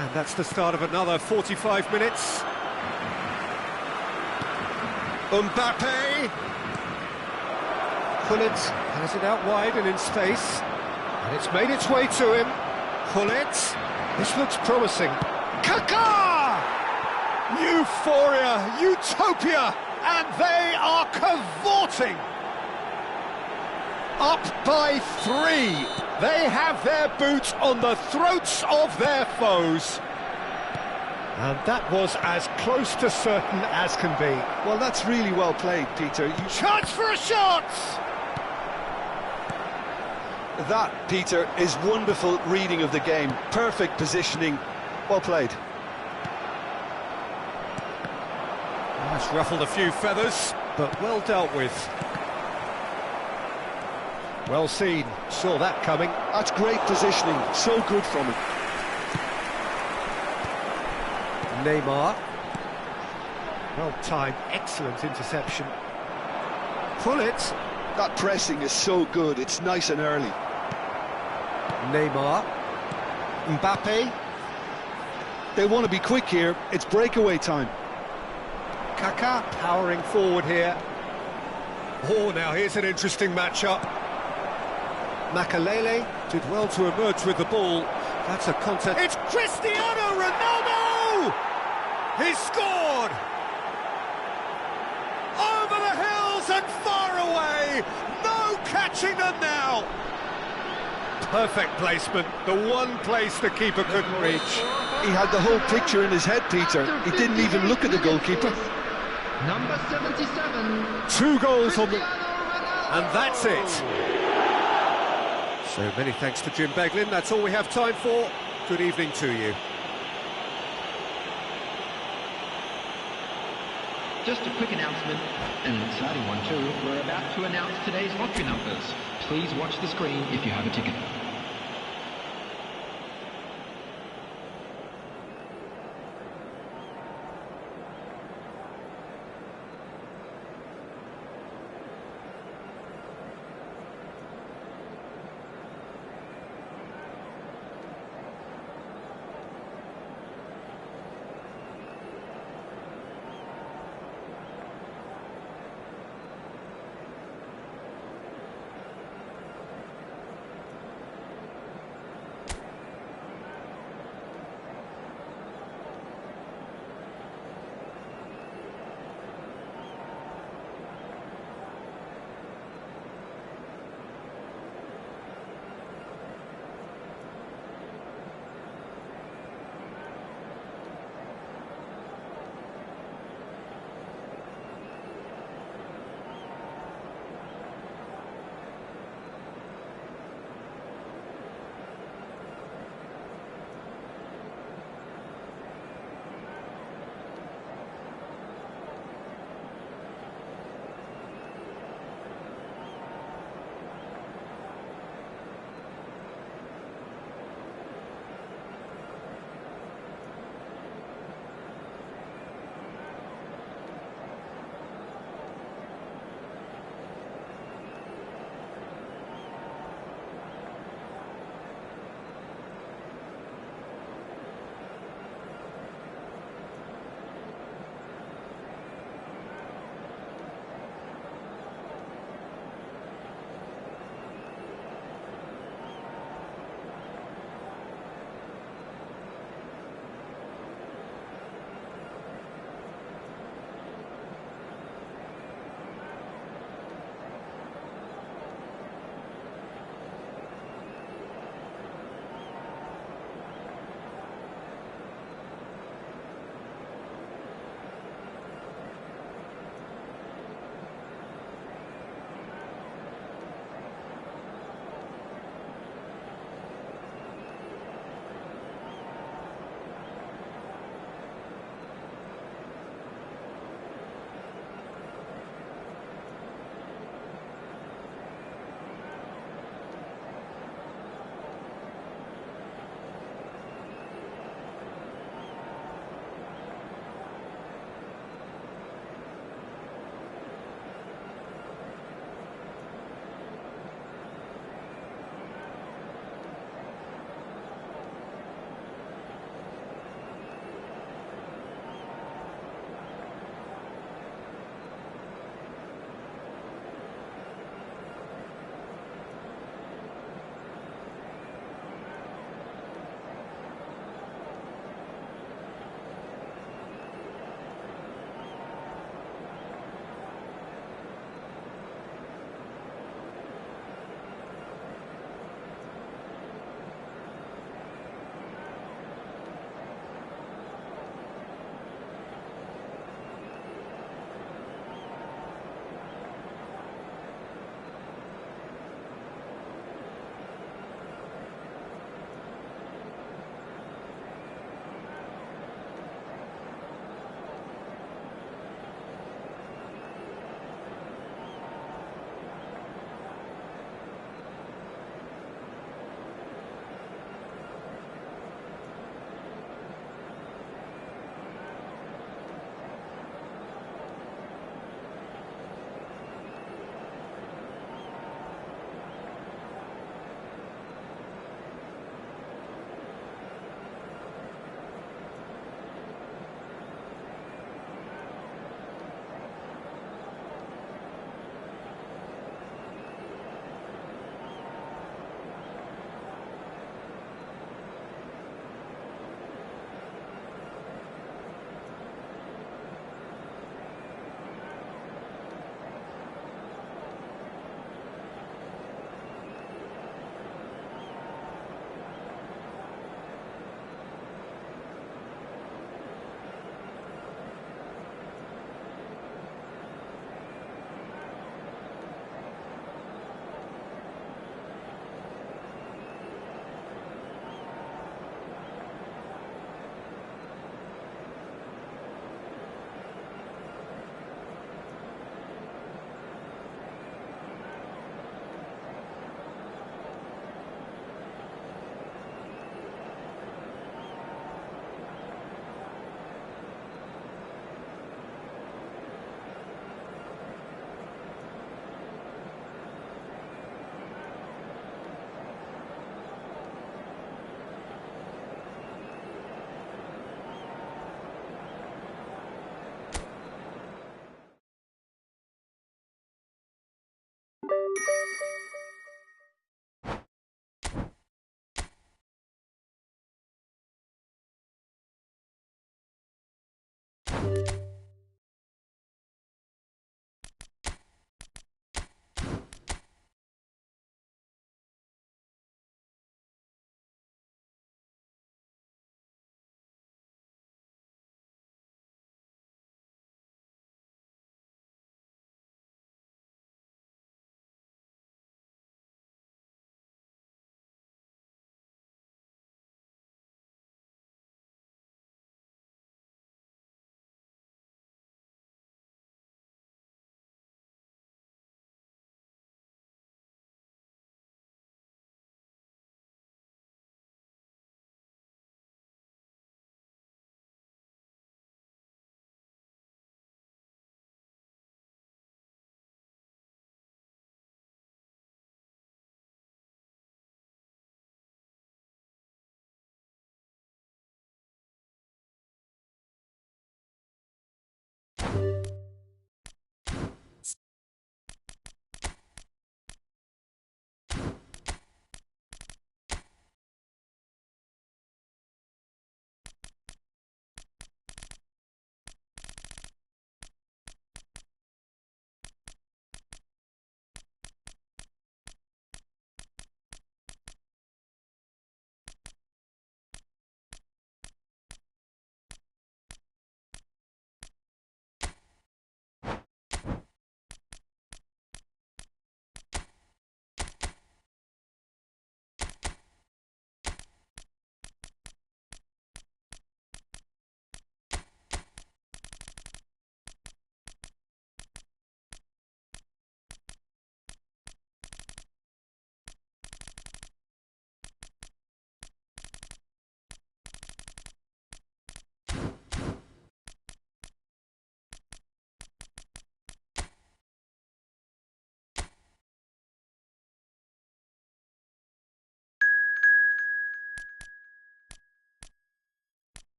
And that's the start of another 45 minutes. Mbappe. Gullit has it out wide and in space. And it's made its way to him. Gullit. This looks promising. Kaká! Euphoria, utopia, and they are cavorting. Up by 3. They have their boots on the throats of their foes. And that was as close to certain as can be. Well, that's really well played, Peter. Chance for a shot! That, Peter, is wonderful reading of the game. Perfect positioning. Well played. That's ruffled a few feathers, but well dealt with. Well seen, saw that coming. That's great positioning, so good from him. Neymar. Well timed, excellent interception. Gullit. That pressing is so good, it's nice and early. Neymar. Mbappe. They want to be quick here, it's breakaway time. Kaká powering forward here. Oh, now here's an interesting matchup. Makalele did well to emerge with the ball. That's a contest. It's Cristiano Ronaldo! He scored! Over the hills and far away! No catching them now! Perfect placement, the one place the keeper couldn't reach. He had the whole picture in his head, Peter. He didn't even look at the goalkeeper. Number 77. 2 goals on the... And that's it. So many thanks to Jim Beglin. That's all we have time for. Good evening to you. Just a quick announcement, and an exciting one too. We're about to announce today's lottery numbers. Please watch the screen if you have a ticket.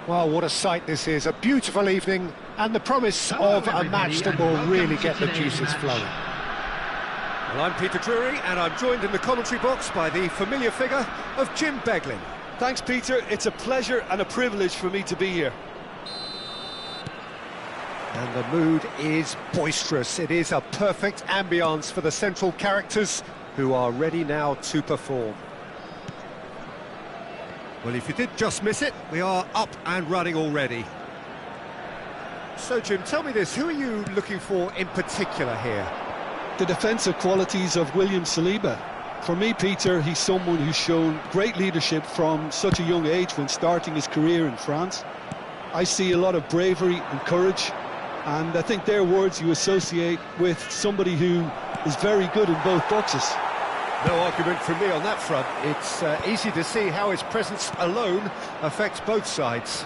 Well, what a sight this is, a beautiful evening, and the promise of a match that will really get the juices flowing. Well, I'm Peter Drury, and I'm joined in the commentary box by the familiar figure of Jim Beglin. Thanks, Peter. It's a pleasure and a privilege for me to be here. And the mood is boisterous. It is a perfect ambience for the central characters who are ready now to perform. Well, if you did just miss it, we are up and running already. So, Jim, tell me this, who are you looking for in particular here? The defensive qualities of William Saliba. For me, Peter, he's someone who's shown great leadership from such a young age when starting his career in France. I see a lot of bravery and courage, and I think they're words you associate with somebody who is very good in both boxes. No argument from me on that front. It's easy to see how his presence alone affects both sides.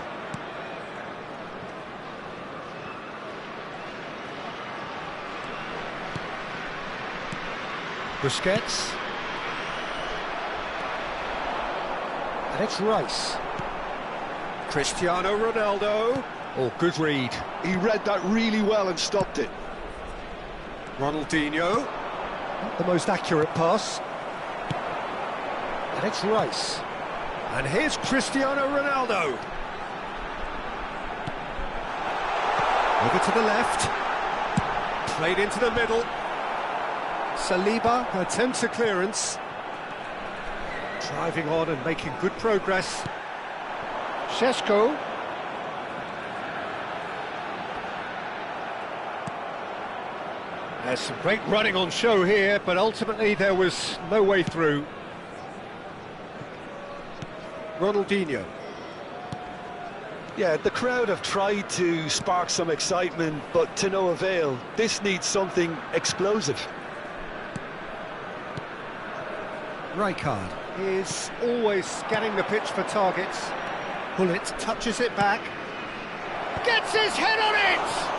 Busquets. And it's Rice. Cristiano Ronaldo. Oh, good read. He read that really well and stopped it. Ronaldinho. Not the most accurate pass. And it's Rice. And here's Cristiano Ronaldo. Over to the left. Played into the middle. Saliba attempts a clearance. Driving on and making good progress. Šeško. There's some great running on show here, but ultimately there was no way through. Ronaldinho. Yeah, the crowd have tried to spark some excitement, but to no avail. This needs something explosive. Rijkaard is always scanning the pitch for targets. Bullet touches it back. Gets his head on it!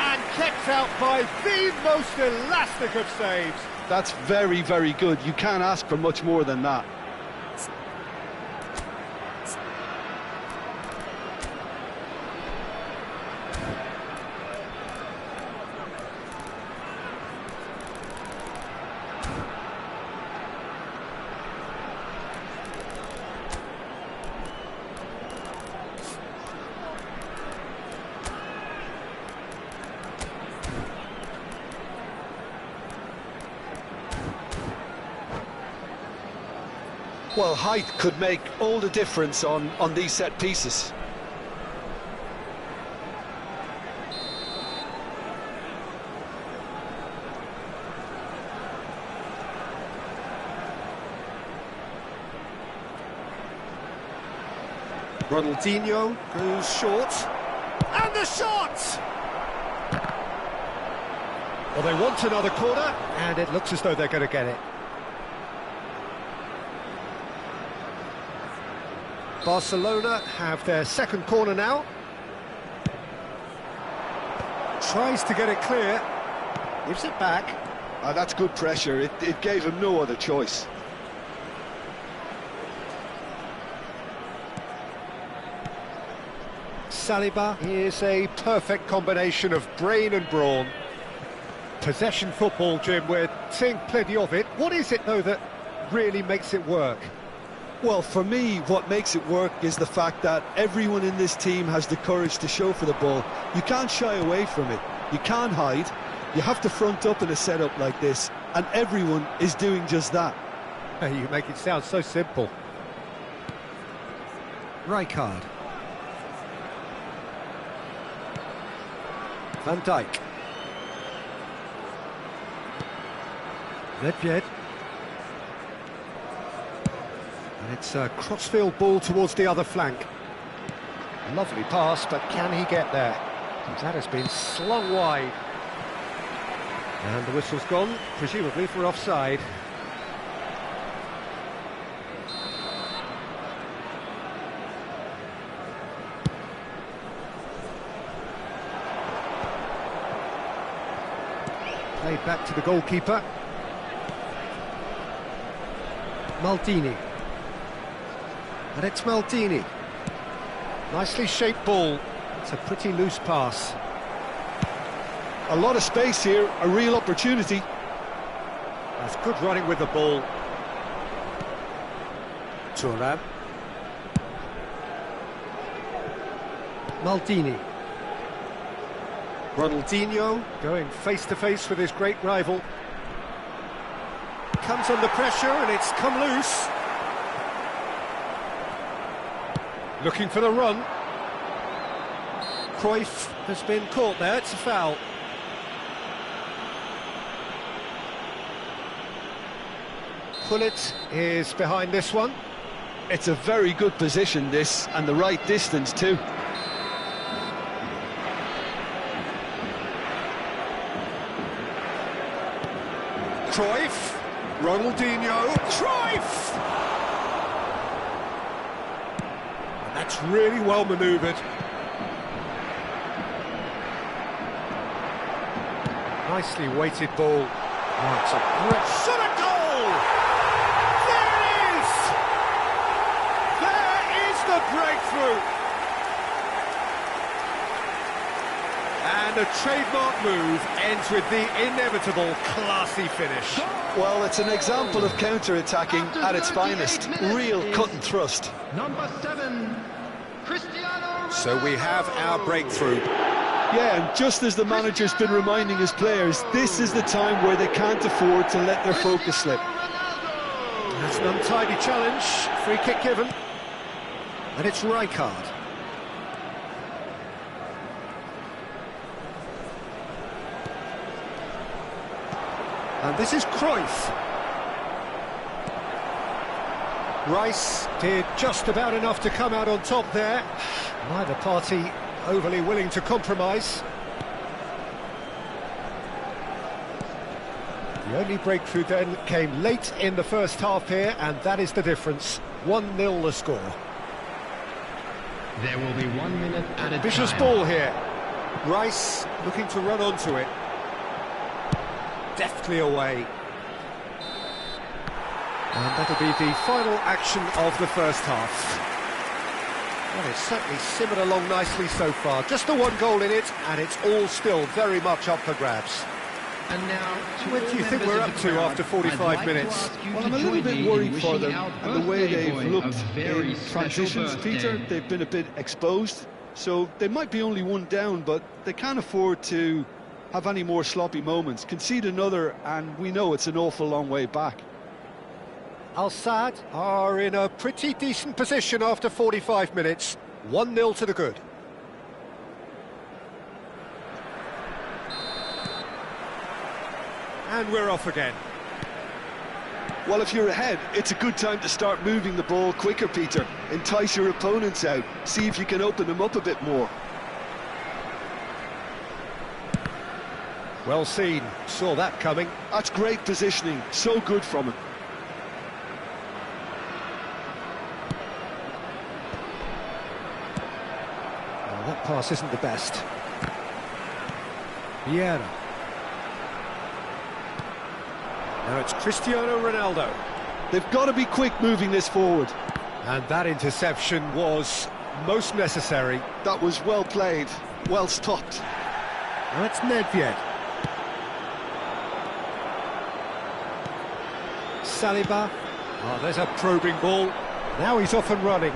And kept out by the most elastic of saves. That's very, very good. You can't ask for much more than that. Well, height could make all the difference on these set pieces. Ronaldinho goes short. And the shot! Well, they want another corner, and it looks as though they're going to get it. Barcelona have their second corner now. Tries to get it clear. Gives it back. That's good pressure. It gave him no other choice. Saliba is a perfect combination of brain and brawn. Possession football, Jim, we're seeing plenty of it. What is it, though, that really makes it work? Well, for me, what makes it work is the fact that everyone in this team has the courage to show for the ball. You can't shy away from it. You can't hide. You have to front up in a setup like this, and everyone is doing just that. You make it sound so simple. Rijkaard. Van Dijk. Nedved. And it's a crossfield ball towards the other flank. Lovely pass, but can he get there? That has been slung wide. And the whistle's gone, presumably for offside. Played back to the goalkeeper. Maldini. And it's Maldini. Nicely shaped ball. It's a pretty loose pass. A lot of space here, a real opportunity. That's good running with the ball. Thuram. Maldini. Ronaldinho going face-to-face with his great rival. Comes under pressure and it's come loose. Looking for the run. Cruyff has been caught there, it's a foul. Gullit is behind this one. It's a very good position, this, and the right distance too. Cruyff, Ronaldinho, Cruyff! And that's really well manoeuvred. Nicely weighted ball. Oh, it's a great shot at goal! There it is! There is the breakthrough! And a trademark move ends with the inevitable classy finish. Well, it's an example of counter-attacking at its finest. Real cut and thrust. Number 7, Cristiano Ronaldo. So we have our breakthrough. Yeah, and just as the manager's been reminding his players, this is the time where they can't afford to let their focus slip. That's an untidy challenge. Free kick given. And it's Rijkaard. And this is Cruyff. Rice did just about enough to come out on top there. Neither party overly willing to compromise. The only breakthrough then came late in the first half here, and that is the difference. 1-0 the score. There will be 1 minute at a Vicious time. ball here. Rice looking to run onto it. Deftly away. And that'll be the final action of the first half. Well, it's certainly simmered along nicely so far. Just the one goal in it, and it's all still very much up for grabs. And now, Where do you think we're up to after 45 minutes? Well, I'm a little bit worried for them, and the way they've looked in transitions, Peter. They've been a bit exposed, so they might be only one down, but they can't afford to have any more sloppy moments. Concede another, and we know it's an awful long way back. Al Sadd are in a pretty decent position after 45 minutes. 1-0 to the good. And we're off again. Well, if you're ahead, it's a good time to start moving the ball quicker, Peter. Entice your opponents out. See if you can open them up a bit more. Well seen. Saw that coming. That's great positioning. So good from him. Oh, that pass isn't the best. Vieira. Now it's Cristiano Ronaldo. They've got to be quick moving this forward. And that interception was most necessary. That was well played, well stopped. Now it's Nedved. Saliba. Oh, there's a probing ball. Now he's off and running.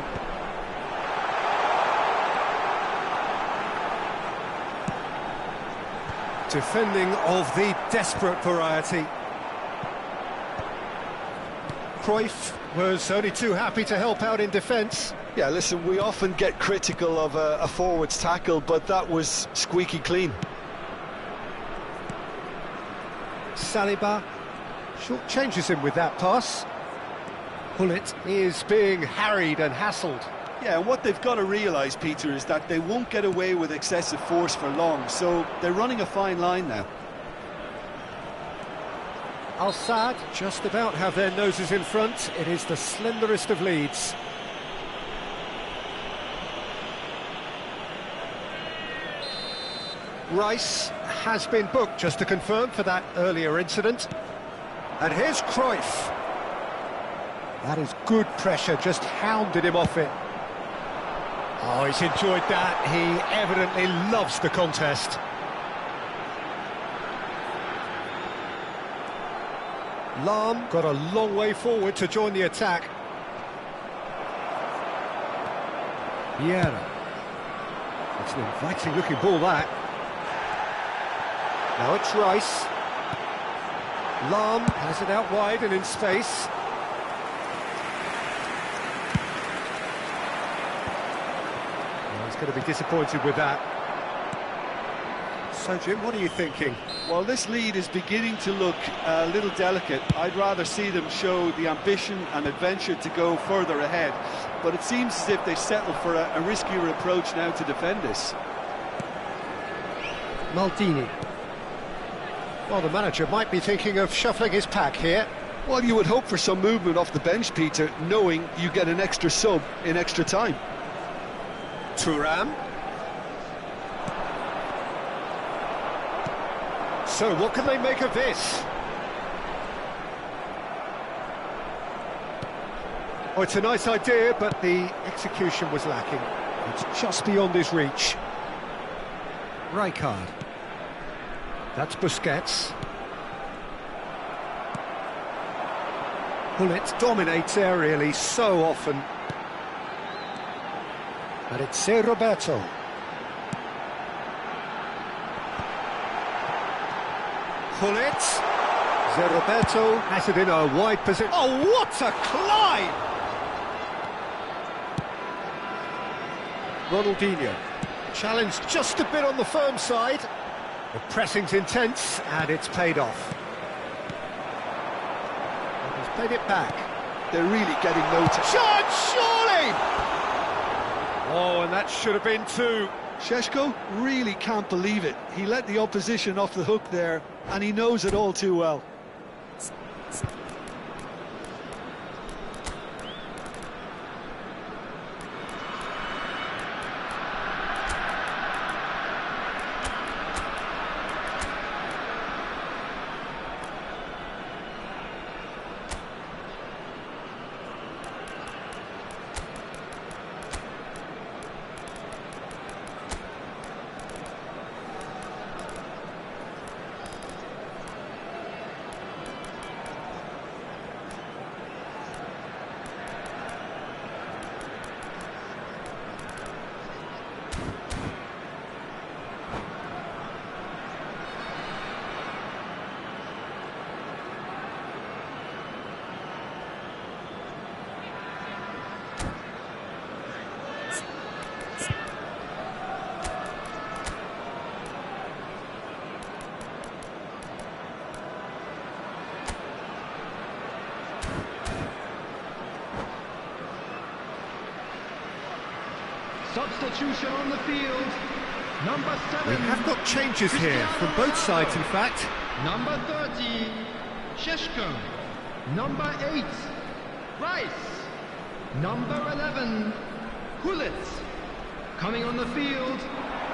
Defending of the desperate variety. Cruyff was only too happy to help out in defence. Yeah, listen, we often get critical of a forward's tackle, but that was squeaky clean. Saliba short changes him with that pass. Gullit is being harried and hassled. Yeah, and what they've got to realise, Peter, is that they won't get away with excessive force for long, so they're running a fine line now. Al Sadd just about have their noses in front. It is the slenderest of leads. Rice has been booked, just to confirm, for that earlier incident. And here's Cruyff. That is good pressure, just hounded him off it. Oh, he's enjoyed that. He evidently loves the contest. Lam got a long way forward to join the attack. Vieira. It's an inviting looking ball, that. Now it's Rice. Lam has it out wide and in space. Well, he's going to be disappointed with that. So, Jim, what are you thinking? Well, this lead is beginning to look a little delicate. I'd rather see them show the ambition and adventure to go further ahead. But it seems as if they settle for a riskier approach now to defend this. Maldini. Well, the manager might be thinking of shuffling his pack here. Well, you would hope for some movement off the bench, Peter, knowing you get an extra sub in extra time. Thuram. So, what can they make of this? Oh, it's a nice idea, but the execution was lacking. It's just beyond his reach. Rijkaard. That's Busquets. Gullit dominates aerially so often. But it's Roberto. Gullit. Roberto has it in a wide position. Oh, what a climb! Ronaldinho. Challenged just a bit on the firm side. The pressing's intense, and it's paid off. And he's played it back. They're really getting noticed. Shot, surely! Oh, and that should have been two. Šeško really can't believe it. He let the opposition off the hook there, and he knows it all too well. Substitution on the field. Number 7. We have got changes here from both sides, in fact. Number 30, Šeško. Number 8, Rice. Number 11, Gullit. Coming on the field,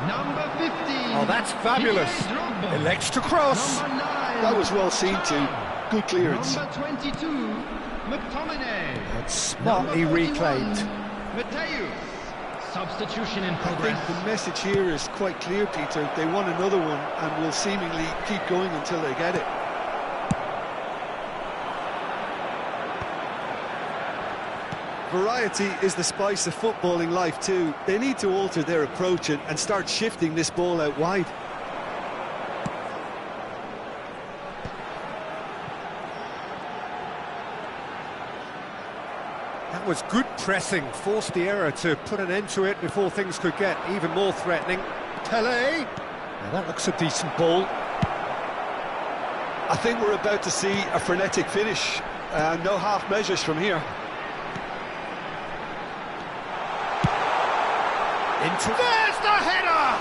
number 15. Oh, that's fabulous. Elects to cross. Number 9. That was well seen too. Good clearance. Number 22, McTominay. That's smartly reclaimed. Mateus. Substitution in I progress. think the message here is quite clear, Peter. They want another one and will seemingly keep going until they get it. Variety is the spice of footballing life too. They need to alter their approach and start shifting this ball out wide. That was good pressing, forced the error to put an end to it before things could get even more threatening. Pelé! Now that looks a decent ball. I think we're about to see a frenetic finish. No half measures from here. There's the header!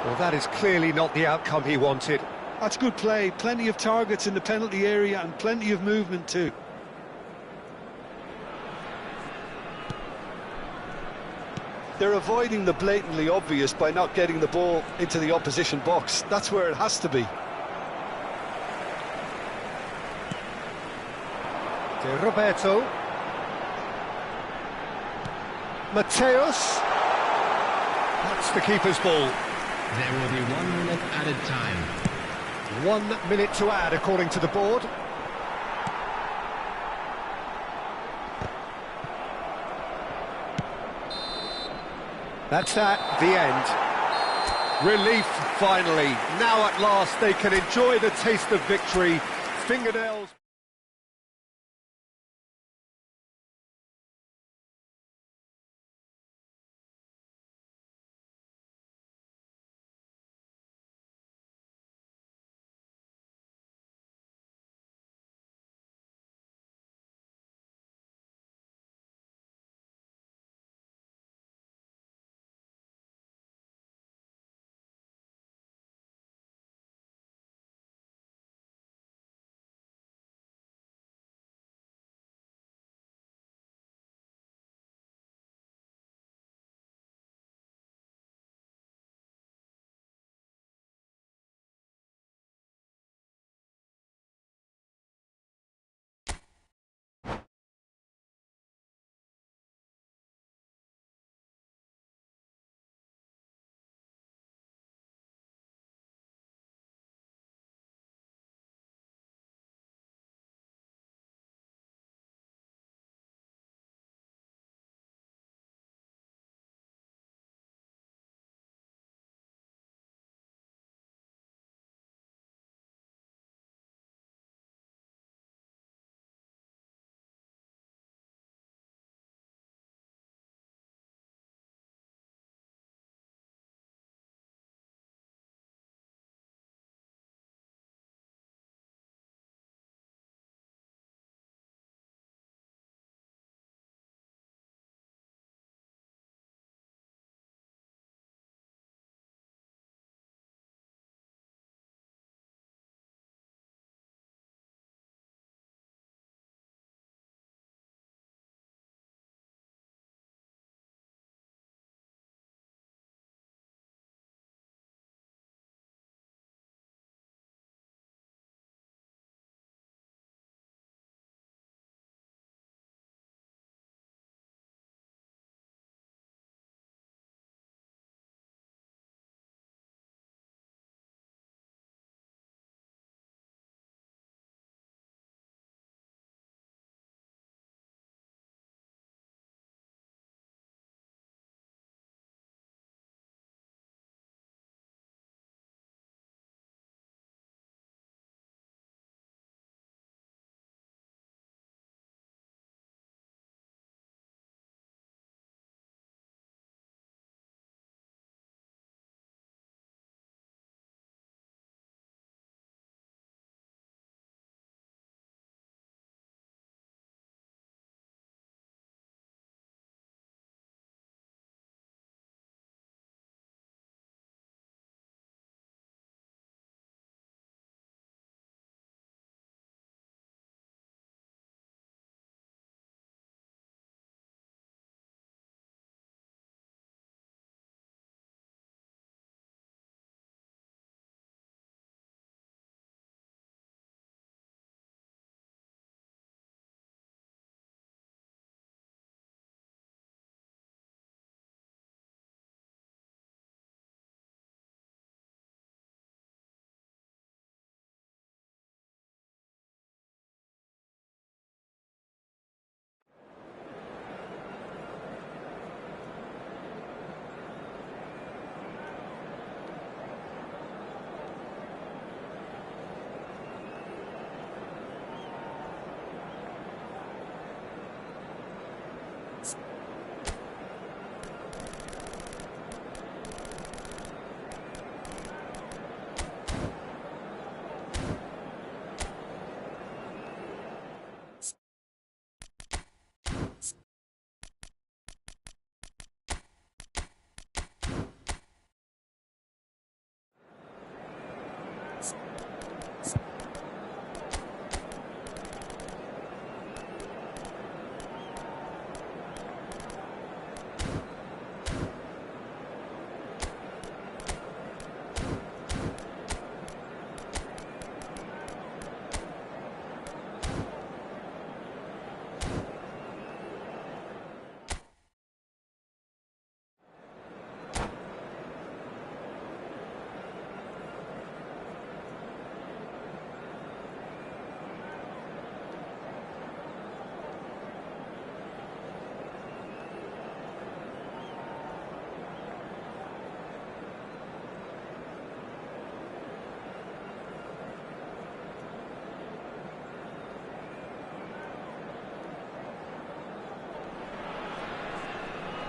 Well, that is clearly not the outcome he wanted. That's good play. Plenty of targets in the penalty area and plenty of movement too. They're avoiding the blatantly obvious by not getting the ball into the opposition box. That's where it has to be. De Roberto. Mateus. That's the keeper's ball. There will be 1 minute added time. 1 minute to add, according to the board. That's that, the end. Relief, finally. Now at last they can enjoy the taste of victory. Fingernails...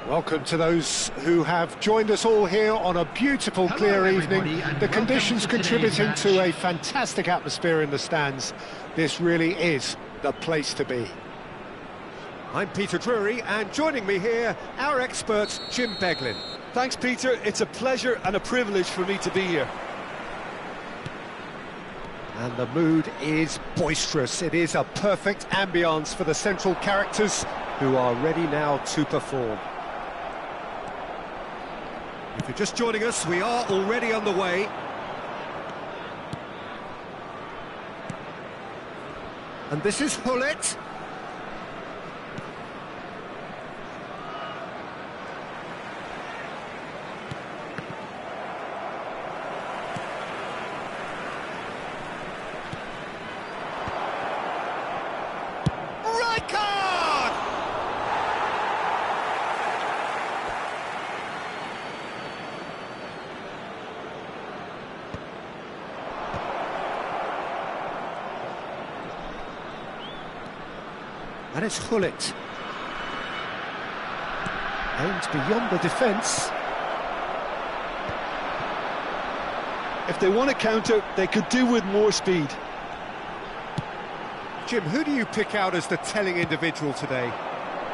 Welcome to those who have joined us all here on a beautiful, clear evening. The conditions contributing to a fantastic atmosphere in the stands. This really is the place to be. I'm Peter Drury, and joining me here, our expert, Jim Beglin. Thanks, Peter. It's a pleasure and a privilege for me to be here. And the mood is boisterous. It is a perfect ambience for the central characters who are ready now to perform. If you're just joining us, we are already on the way. And this is Hullet. And it's Hullet. Aimed beyond the defence. If they want to counter, they could do with more speed. Jim, who do you pick out as the telling individual today?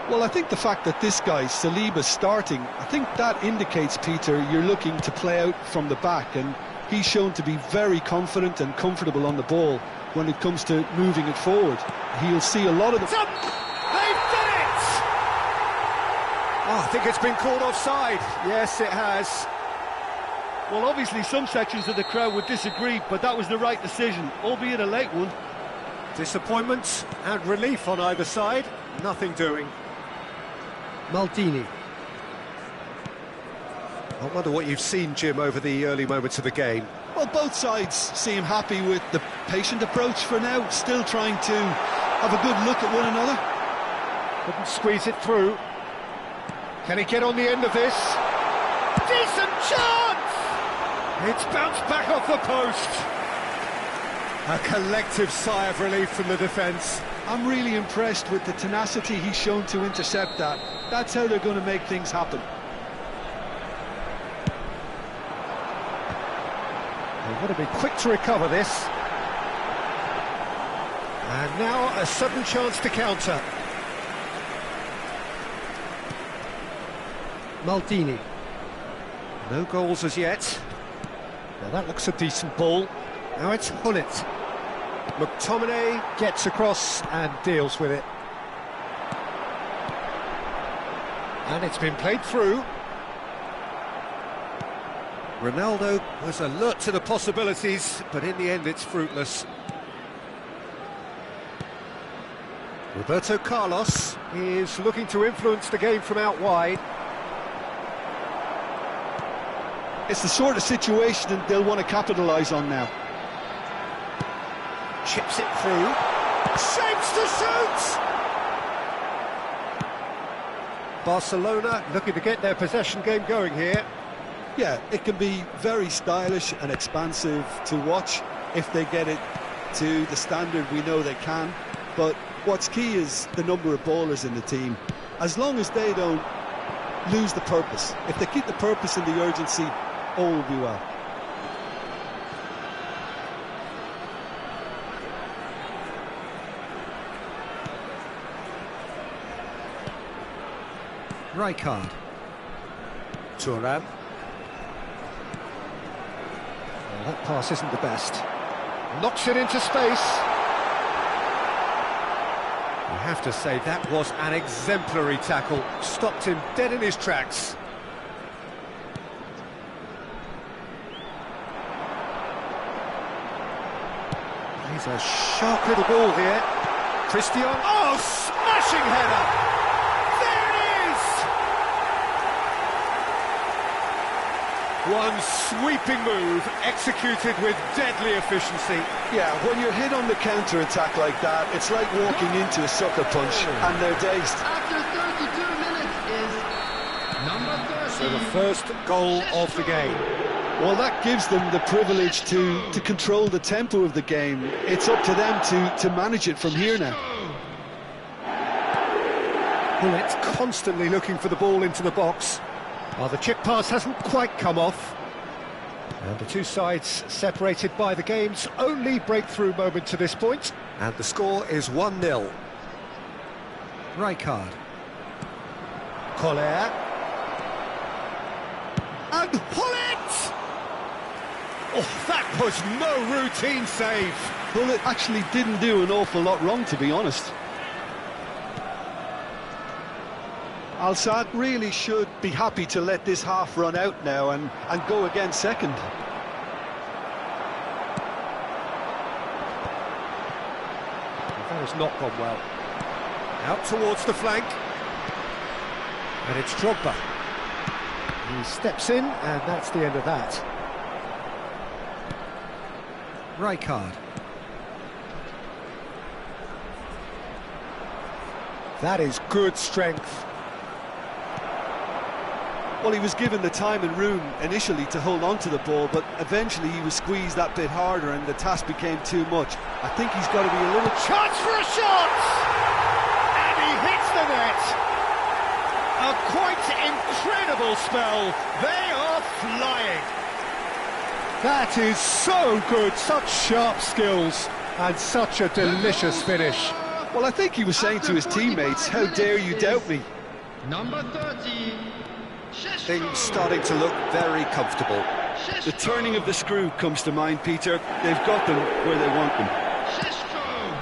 Well, I think the fact that this guy, Saliba's starting, I think that indicates, Peter, you're looking to play out from the back, and he's shown to be very confident and comfortable on the ball when it comes to moving it forward. He'll see a lot of the... They've done it! Oh, I think it's been called offside. Yes, it has. Well, obviously some sections of the crowd would disagree, but that was the right decision, albeit a late one. Disappointment and relief on either side. Nothing doing. Maldini. I wonder what you've seen, Jim, over the early moments of the game. Well, both sides seem happy with the patient approach for now, still trying to have a good look at one another. Couldn't squeeze it through. Can he get on the end of this? Decent chance! It's bounced back off the post. A collective sigh of relief from the defence. I'm really impressed with the tenacity he's shown to intercept that. That's how they're going to make things happen. They've got to be quick to recover this. And now a sudden chance to counter. Maldini. No goals as yet. Now that looks a decent ball. Now it's Hullet. McTominay gets across and deals with it. And it's been played through. Ronaldo was alert to the possibilities, but in the end it's fruitless. Roberto Carlos is looking to influence the game from out wide. It's the sort of situation that they'll want to capitalise on now. Chips it through. Shapes to shoot! Barcelona looking to get their possession game going here. Yeah, it can be very stylish and expansive to watch if they get it to the standard we know they can. But what's key is the number of ballers in the team. As long as they don't lose the purpose, if they keep the purpose and the urgency, all will be well. Rijkaard. Thuram. Well, that pass isn't the best. Knocks it into space. You have to say that was an exemplary tackle. Stopped him dead in his tracks. He's a sharp little ball here. Christian. Oh, smashing header! One sweeping move, executed with deadly efficiency. Yeah, when you're hit on the counter-attack like that, it's like walking into a sucker punch, and they're dazed. After 32 minutes is number 30. So the first goal of the game. Well, that gives them the privilege to control the tempo of the game. It's up to them to manage it from here now. Bullet constantly looking for the ball into the box. Well, the chip pass hasn't quite come off. And the two sides separated by the game's only breakthrough moment to this point. And the score is 1-0. Rijkaard. Collier. And Hullet! Oh, that was no routine save. Hullet actually didn't do an awful lot wrong, to be honest. Al-Sadd really should be happy to let this half run out now and go again second. That has not gone well. Out towards the flank. And it's Drogba. He steps in, and that's the end of that. Rijkaard. That is good strength. Well, he was given the time and room initially to hold on to the ball, but eventually he was squeezed that bit harder and the task became too much. I think he's got to be a little... Chance for a shot! And he hits the net! A quite incredible spell. They are flying. That is so good, such sharp skills, and such a delicious finish. Well, I think he was saying to his teammates, how dare you doubt me? Number 30. Things starting to look very comfortable. The turning of the screw comes to mind, Peter. They've got them where they want them.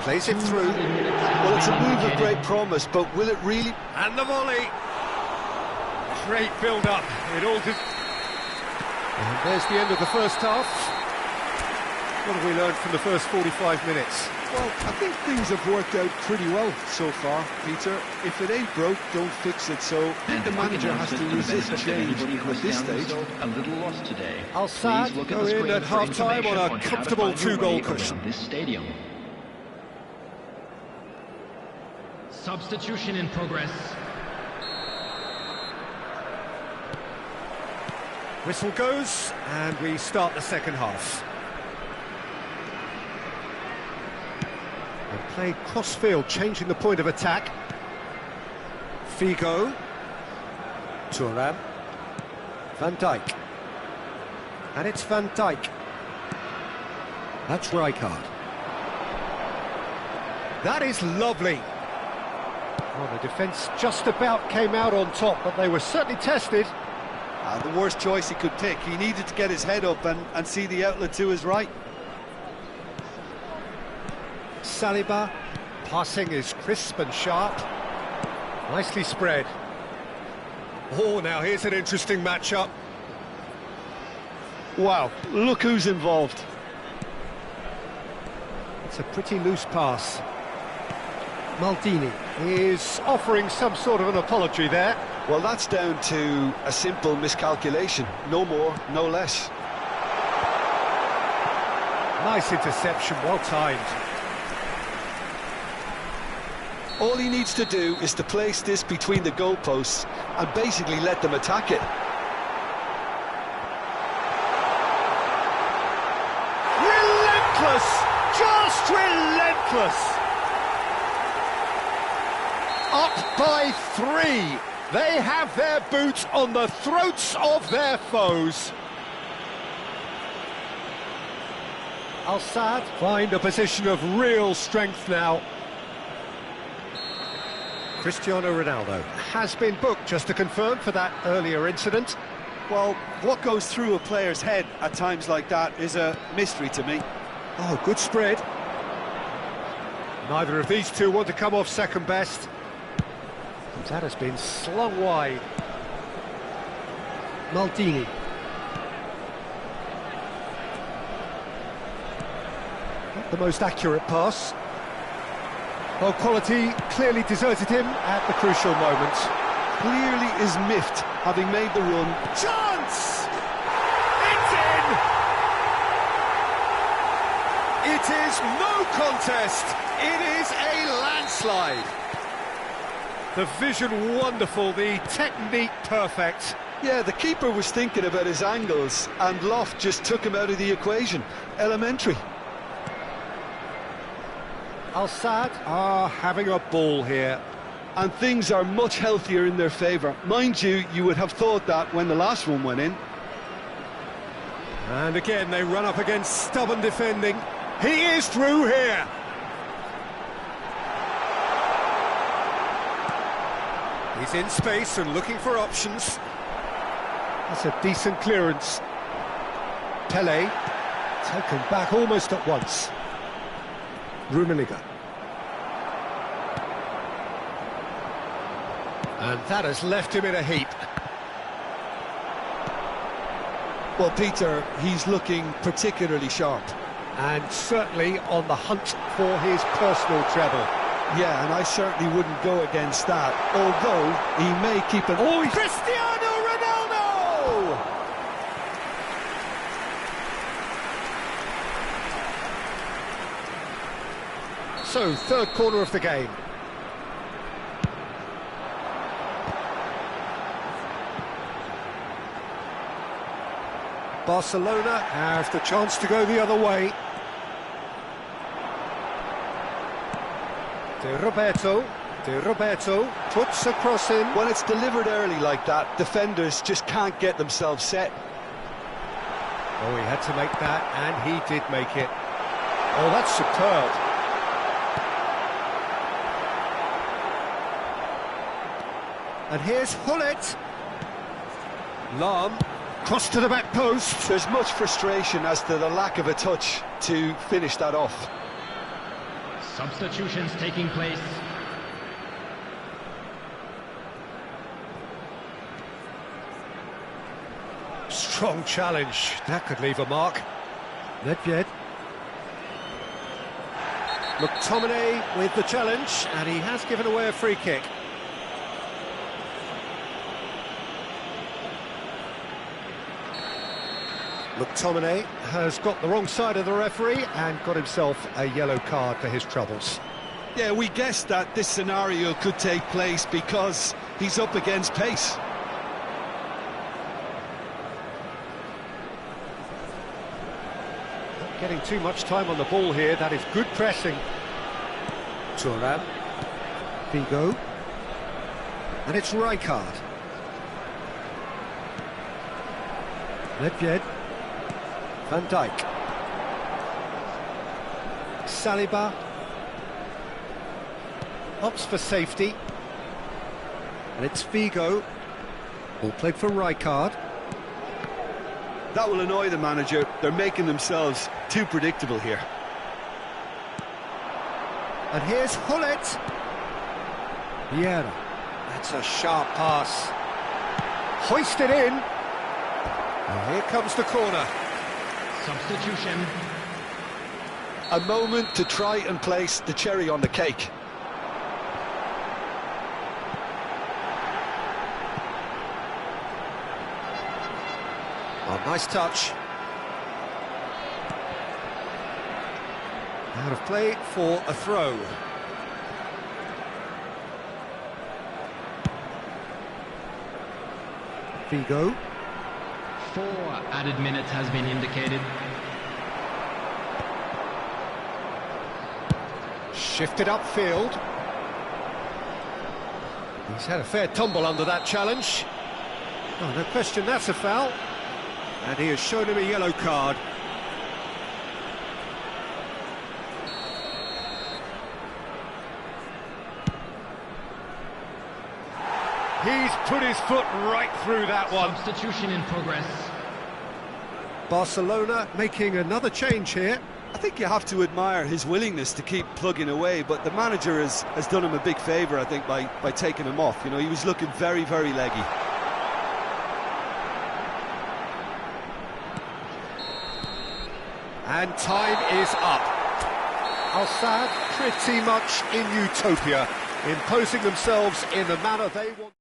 Plays it through. Well, it's a move of great promise, but will it really... And the volley. Great build-up. It all did... And there's the end of the first half. What have we learned from the first 45 minutes? Well, I think things have worked out pretty well so far, Peter. If it ain't broke, don't fix it. So I think the manager has to resist change at this stage. A little lost today. Al-Sadd go in at half-time on a comfortable two-goal cushion. This stadium. Substitution in progress. Whistle goes, and we start the second half. And played cross-field, changing the point of attack. Figo. Thuram. Van Dijk. And it's Van Dijk. That's Rijkaard. That is lovely. Well, the defence just about came out on top, but they were certainly tested. The worst choice he could pick. He needed to get his head up and see the outlet to his right. Saliba, passing is crisp and sharp. Nicely spread. Oh, now here's an interesting matchup. Wow, look who's involved. It's a pretty loose pass. Maldini is offering some sort of an apology there. Well, that's down to a simple miscalculation. No more, no less. Nice interception, well timed. All he needs to do is to place this between the goalposts and basically let them attack it. Relentless! Just relentless! Up by 3. They have their boots on the throats of their foes. Al-Sadd find a position of real strength now. Cristiano Ronaldo has been booked, just to confirm, for that earlier incident. Well, what goes through a player's head at times like that is a mystery to me. Oh, good spread. Neither of these two want to come off second best. That has been slung wide. Maldini. Not the most accurate pass. Well, quality clearly deserted him at the crucial moment. Clearly is miffed, having made the run. Chance! It's in! It is no contest. It is a landslide. The vision wonderful, the technique perfect. Yeah, the keeper was thinking about his angles, and Loft just took him out of the equation. Elementary. Al-Sadd are having a ball here. and things are much healthier in their favour. Mind you, you would have thought that when the last one went in. And again, they run up against stubborn defending. He is through here. He's in space and looking for options. That's a decent clearance. Pele, taken back almost at once. Rummenigge. And that has left him in a heap. Well, Peter, he's looking particularly sharp. And certainly on the hunt for his personal treble. Yeah, and I certainly wouldn't go against that, although he may keep an... Oh, Cristiano Ronaldo! So, third corner of the game. Barcelona have the chance to go the other way. De Roberto puts a cross in. When it's delivered early like that, defenders just can't get themselves set. Oh, he had to make that, and he did make it. Oh, that's superb. And here's Hullet. Lahm, cross to the back post. There's much frustration as to the lack of a touch to finish that off. Substitutions taking place. Strong challenge. That could leave a mark. Nedved. McTominay with the challenge, and he has given away a free kick. McTominay has got the wrong side of the referee and got himself a yellow card for his troubles. Yeah, we guessed that this scenario could take place because he's up against pace. Not getting too much time on the ball here. That is good pressing. Thuram. Figo. And it's Rijkaard. Nedved. Van Dijk. Saliba. Opts for safety. And it's Figo. Ball played for Rijkaard. That will annoy the manager. They're making themselves too predictable here. And here's Hullet. Vieira. That's a sharp pass. Hoisted in. And here comes the corner. Substitution. A moment to try and place the cherry on the cake. Oh, nice touch. Out of play for a throw. Figo. 4 added minutes has been indicated. Shifted upfield. He's had a fair tumble under that challenge. Oh, no question, that's a foul. And he has shown him a yellow card. He's put his foot right through that one. Substitution in progress. Barcelona making another change here. I think you have to admire his willingness to keep plugging away, but the manager has done him a big favour, I think, by taking him off. You know, he was looking very, very leggy. And time is up. Al-Sadd pretty much in utopia, imposing themselves in the manner they want.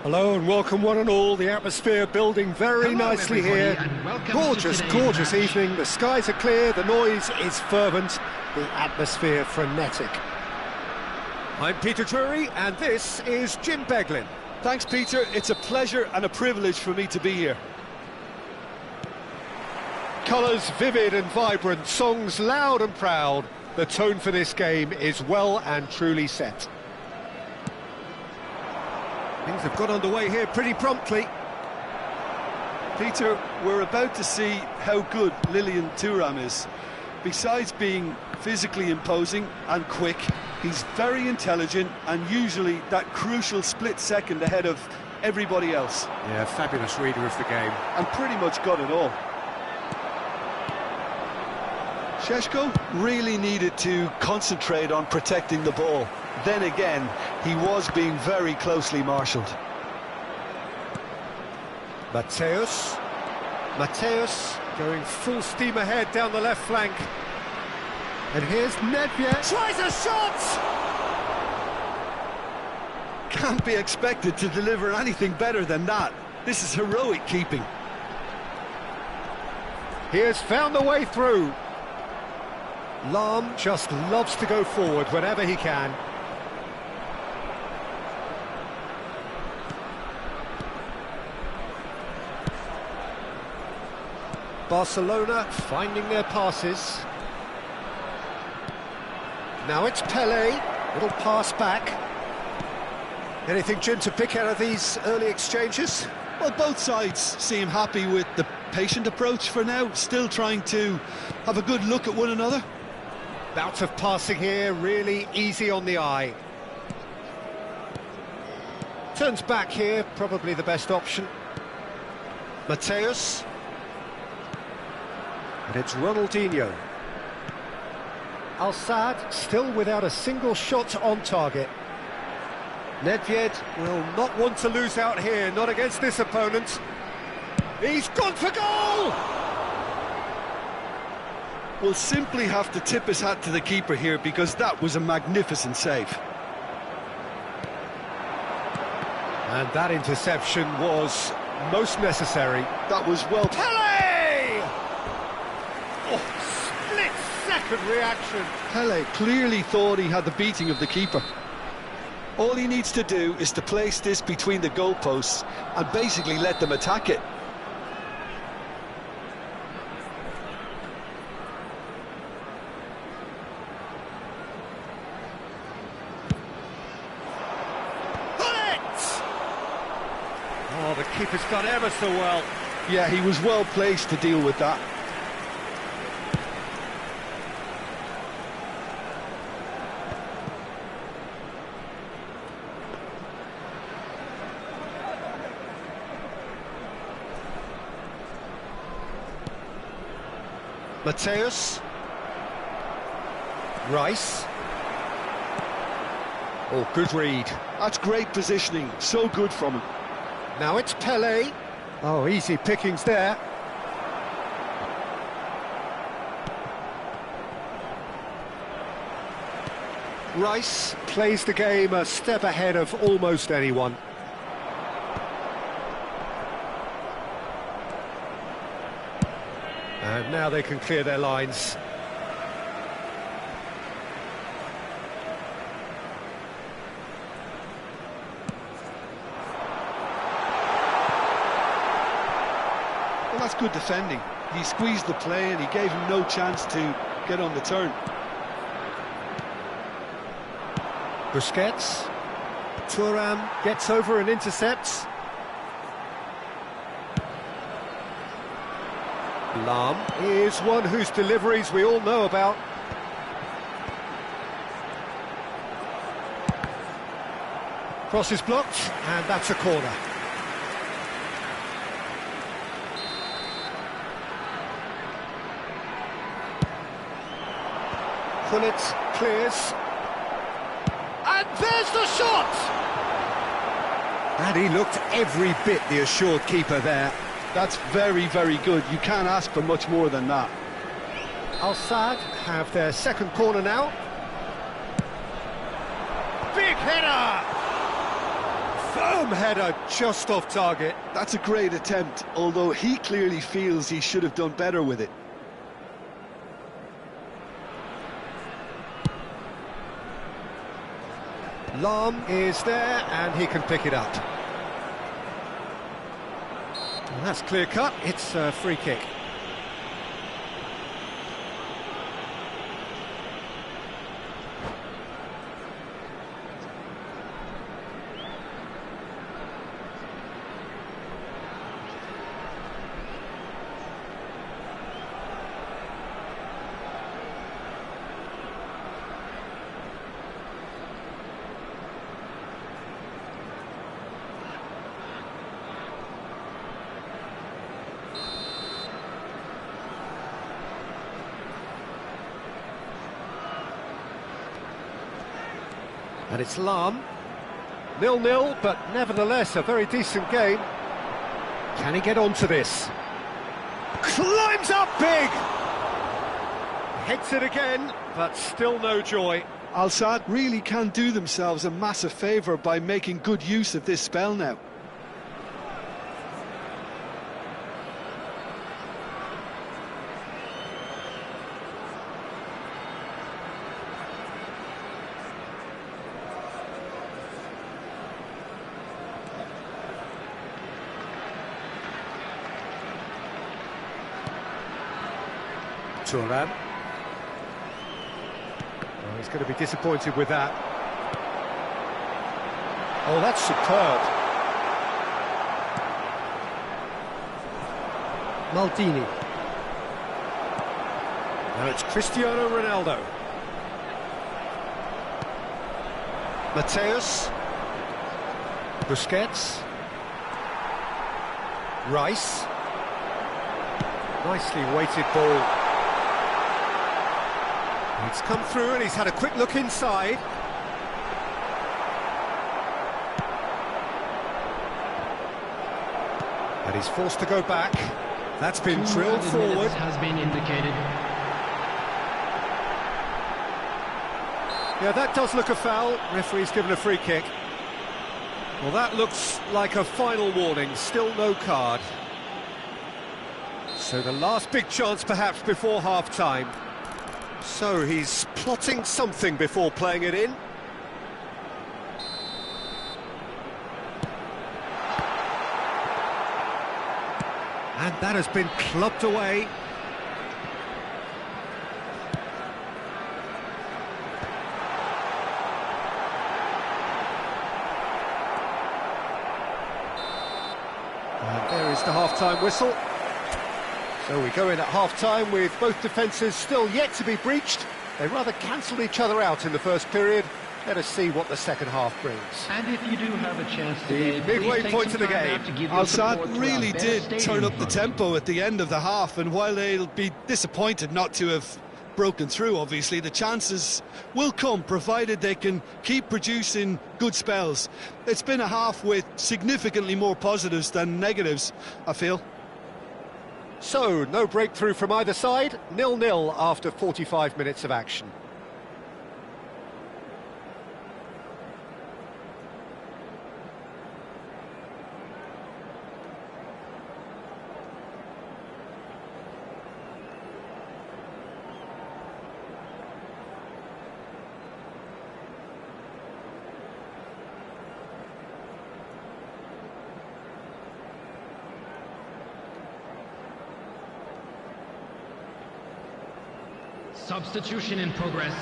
Hello and welcome one and all. The atmosphere building very nicely here. Gorgeous, gorgeous evening. The skies are clear, the noise is fervent, the atmosphere frenetic. I'm Peter Drury and this is Jim Beglin. Thanks, Peter. It's a pleasure and a privilege for me to be here. Colours vivid and vibrant, songs loud and proud. The tone for this game is well and truly set. Things have got underway here pretty promptly. Peter, we're about to see how good Lilian Thuram is. Besides being physically imposing and quick, he's very intelligent and usually that crucial split second ahead of everybody else. Yeah, fabulous reader of the game. And pretty much got it all. Šeško really needed to concentrate on protecting the ball. Then again, he was being very closely marshalled. Mateus going full steam ahead down the left flank. And here's Nedved. Tries a shot! Can't be expected to deliver anything better than that. This is heroic keeping. He has found the way through. Lahm just loves to go forward whenever he can. Barcelona finding their passes. Now it's Pelé, little pass back. Anything, Jim, to pick out of these early exchanges? Well, both sides seem happy with the patient approach for now, still trying to have a good look at one another. Bout of passing here, really easy on the eye. Turns back here, probably the best option. Mateus. And it's Ronaldinho. Al-Sadd still without a single shot on target. Nedved will not want to lose out here, not against this opponent. He's gone for goal! Will simply have to tip his hat to the keeper here because that was a magnificent save. And that interception was most necessary. That was well... Pelé! Oh, split-second reaction. Pelé clearly thought he had the beating of the keeper. All he needs to do is to place this between the goalposts and basically let them attack it. Oh, the keeper's done ever so well. Yeah, he was well placed to deal with that. Mateus. Rice. Oh, good read. That's great positioning, so good from him. Now it's Pelé. Oh, easy pickings there. Rice plays the game a step ahead of almost anyone. And now they can clear their lines. Well, that's good defending. He squeezed the play and he gave him no chance to get on the turn. Busquets. Thuram gets over and intercepts. Lahm is one whose deliveries we all know about. Cross is blocked, and that's a corner. Gullit clears. And there's the shot! And he looked every bit the assured keeper there. That's very, very good. You can't ask for much more than that. Al-Sadd have their second corner now. Big header! firm header just off target. That's a great attempt, although he clearly feels he should have done better with it. Lahm is there, and he can pick it up. And that's clear cut, it's a free kick. And it's Lahm. 0-0, but nevertheless a very decent game. Can he get onto this? Climbs up big! Hits it again, but still no joy. Al Sadd really can do themselves a massive favour by making good use of this spell now. Turan. Oh, he's going to be disappointed with that. Oh, that's superb. Maldini. Now it's Cristiano Ronaldo. Mateus. Busquets. Rice. Nicely weighted ball. It's come through and he's had a quick look inside. And he's forced to go back. That's been drilled forward. Has been indicated. Yeah, that does look a foul. Referee's given a free kick. Well, that looks like a final warning. Still no card. So the last big chance perhaps before half-time. So he's plotting something before playing it in. And that has been clubbed away. And there is the half-time whistle. So we go in at half-time with both defences still yet to be breached. They rather cancelled each other out in the first period. Let us see what the second half brings. And if you do have a chance today, the midway point of the game. Al Sadd really did turn up the tempo at the end of the half, and while they'll be disappointed not to have broken through, obviously, the chances will come, provided they can keep producing good spells. It's been a half with significantly more positives than negatives, I feel. So, no breakthrough from either side, 0-0 after 45 minutes of action. Substitution in progress.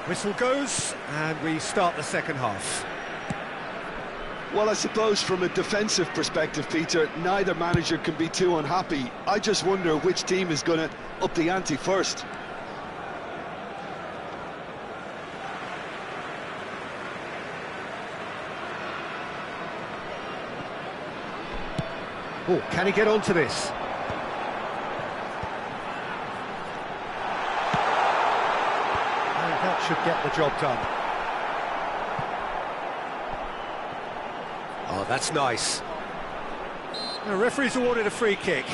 Whistle goes, and we start the second half. Well, I suppose from a defensive perspective, Peter, neither manager can be too unhappy. I just wonder which team is going to up the ante first. Oh, can he get onto this? That should get the job done. Oh, that's nice. The referee's awarded a free kick.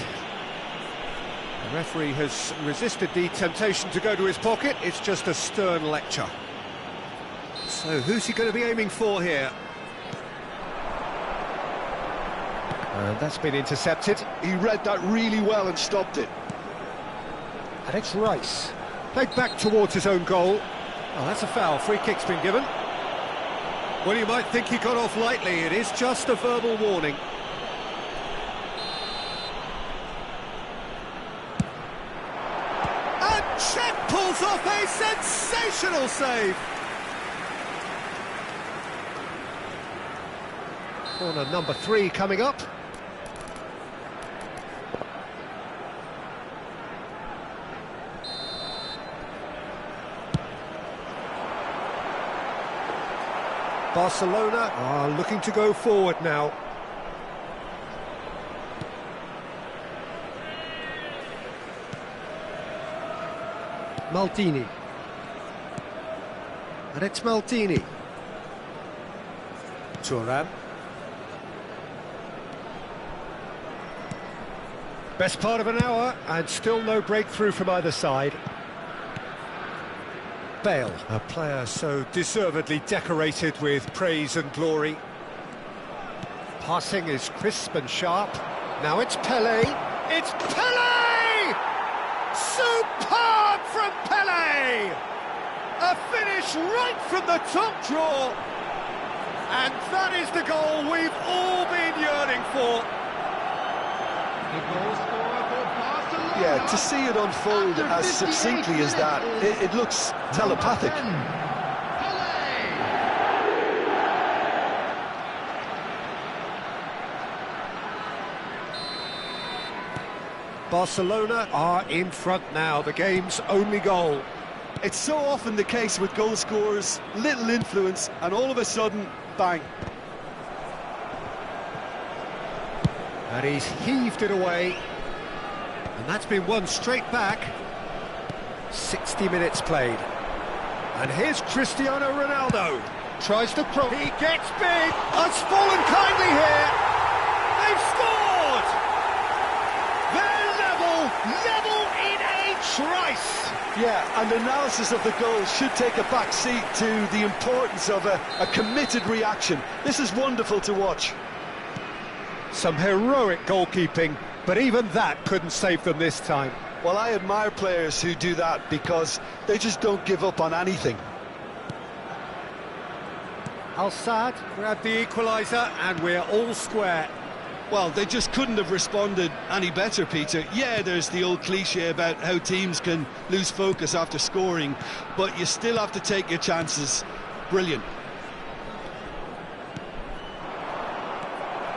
The referee has resisted the temptation to go to his pocket. It's just a stern lecture. So who's he going to be aiming for here? And that's been intercepted. He read that really well and stopped it. And it's Rice. Played back towards his own goal. Oh, that's a foul. Free kick's been given. Well, you might think he got off lightly. It is just a verbal warning. And Czech pulls off a sensational save. Corner number 3 coming up. Barcelona are looking to go forward now. Maldini. And it's Maldini. Thuram. Best part of an hour, and still no breakthrough from either side. Bale, a player so deservedly decorated with praise and glory. Passing is crisp and sharp. Now it's Pelé. It's Pelé! Superb from Pelé! A finish right from the top draw. And that is the goal we've all been yearning for. The goal scorer for Barcelona. Yeah, to see it unfold as succinctly as that, it looks telepathic. Barcelona are in front now, the game's only goal. It's so often the case with goal scorers, little influence, and all of a sudden, bang. And he's heaved it away. And that's been won straight back. 60 minutes played. And here's Cristiano Ronaldo. Tries to cross. He gets big. Has fallen kindly here. They've scored! They're level in a trice. Yeah, and analysis of the goal should take a back seat to the importance of a committed reaction. This is wonderful to watch. Some heroic goalkeeping, but even that couldn't save them this time. Well, I admire players who do that because they just don't give up on anything. Al-Sadd grabbed the equaliser, and we're all square. Well, they just couldn't have responded any better, Peter. Yeah, there's the old cliche about how teams can lose focus after scoring, but you still have to take your chances. Brilliant.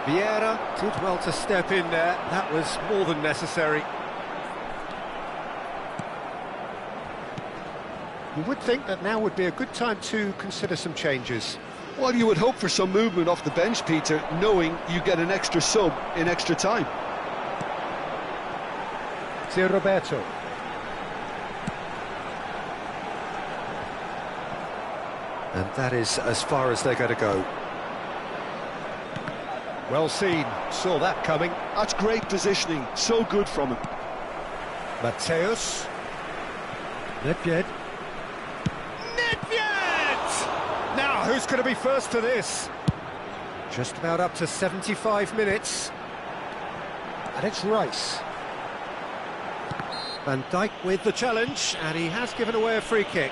Vieira did well to step in there. That was more than necessary. You would think that now would be a good time to consider some changes. Well, you would hope for some movement off the bench, Peter, knowing you get an extra sub in extra time. Zé Roberto. And that is as far as they're going to go. Well seen, saw that coming. That's great positioning, so good from him. Mateus. Nedved. Now, who's going to be first to this? Just about up to 75 minutes. And it's Rice. Van Dijk with the challenge, and he has given away a free kick.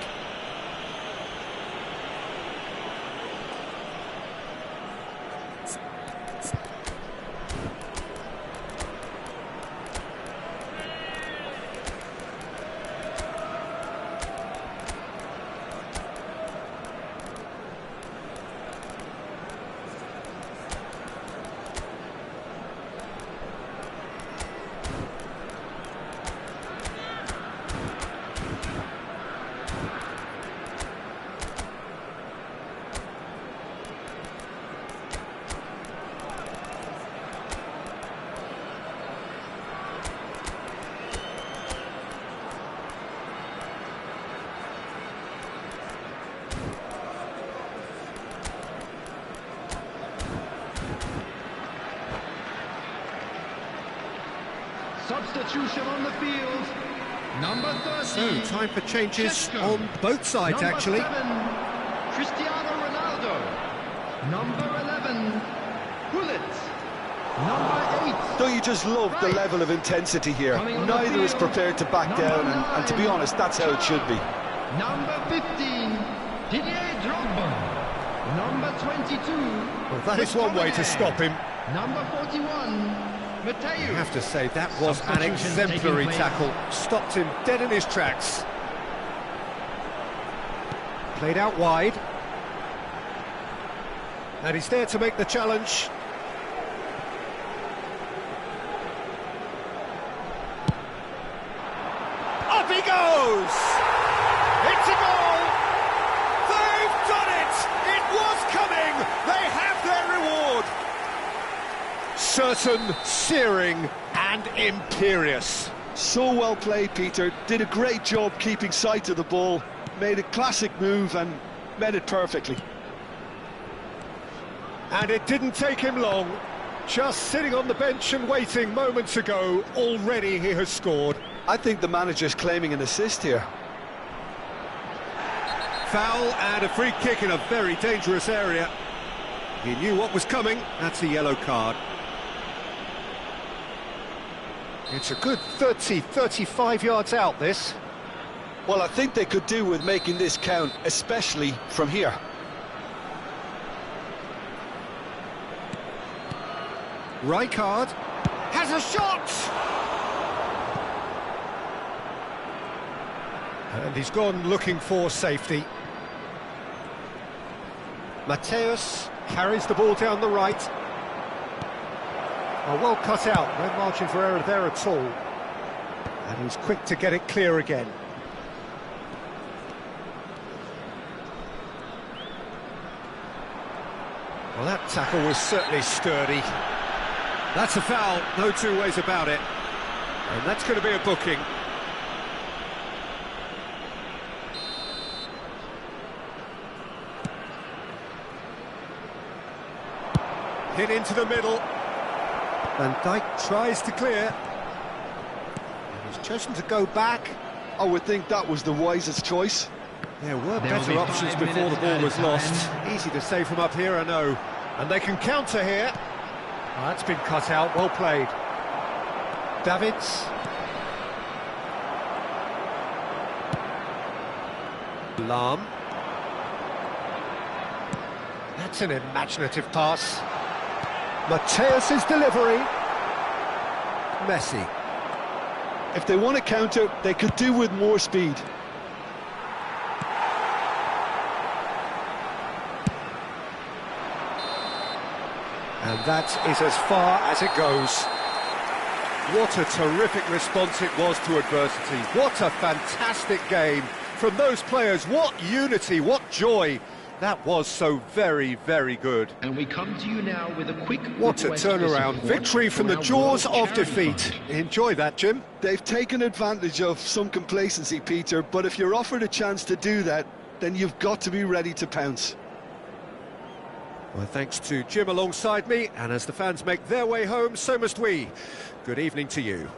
Substitution on the field. Number 30. So, time for changes on both sides, Number actually. 7, Cristiano Number 11, Bullet. Number 8. Don't you just love the level of intensity here? Neither is prepared to back down, and to be honest, that's how it should be. Number 15, Didier Drogba. Number 22. Well, that is one way to stop him. Number 41, Mateo. I have to say, that was an exemplary tackle. Stopped him dead in his tracks. Played out wide. And he's there to make the challenge. Up he goes! It's a goal! They've done it! It was coming! They have their reward! Certain, searing and imperious. So well played, Peter. Did a great job keeping sight of the ball. Made a classic move and met it perfectly. And it didn't take him long. Just sitting on the bench and waiting moments ago, already he has scored. I think the manager's claiming an assist here. Foul and a free kick in a very dangerous area. He knew what was coming. That's a yellow card. It's a good 35 yards out, this. Well, I think they could do with making this count, especially from here. Rijkaard has a shot! And he's gone looking for safety. Mateus carries the ball down the right. Oh, well cut out, no margin for error there at all. And he's quick to get it clear again. Well, that tackle was certainly sturdy. That's a foul, no two ways about it. And that's going to be a booking. Hit into the middle. Van Dijk tries to clear. And he's chosen to go back. I would think that was the wisest choice. There were better options before the ball was lost. Easy to save from up here, I know. And they can counter here. Oh, that's been cut out, well played. Davids. Lahm. That's an imaginative pass. Mateus's delivery. Messi. If they want to counter, they could do with more speed. And that is as far as it goes. What a terrific response it was to adversity. What a fantastic game from those players. What unity, what joy. That was so very, very good. And we come to you now with a quick... What a turnaround. Victory from the jaws of defeat. Enjoy that, Jim. They've taken advantage of some complacency, Peter, but if you're offered a chance to do that, then you've got to be ready to pounce. Well, thanks to Jim alongside me, and as the fans make their way home, so must we. Good evening to you.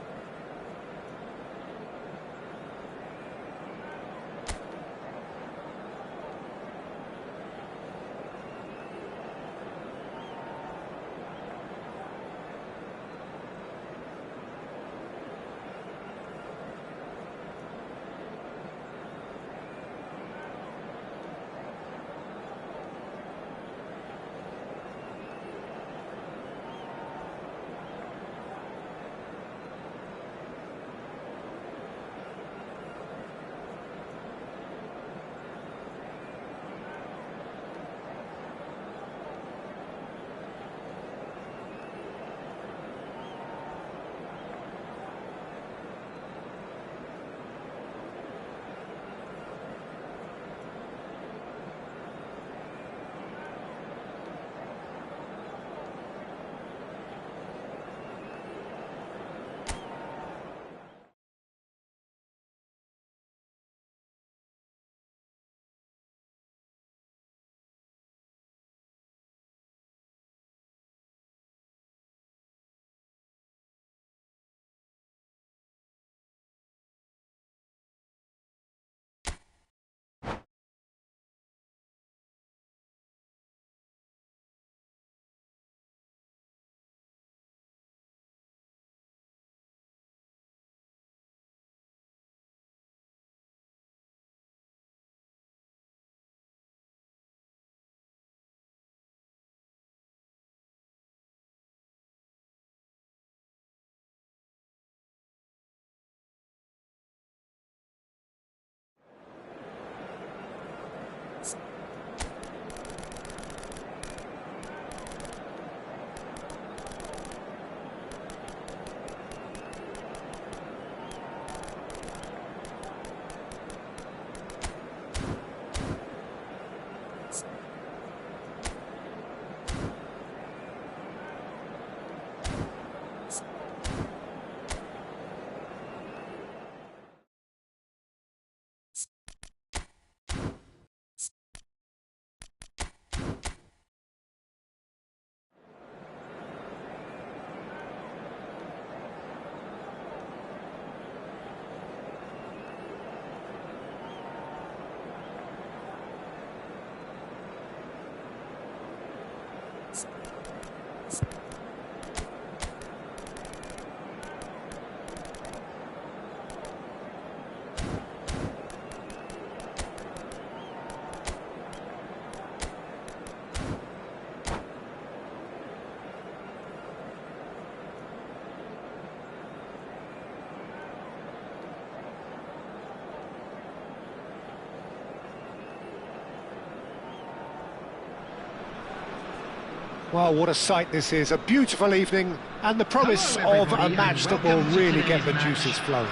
Well, what a sight this is. A beautiful evening and the promise Hello, of a everybody, match and that will welcome to really get the today's match. juices flowing.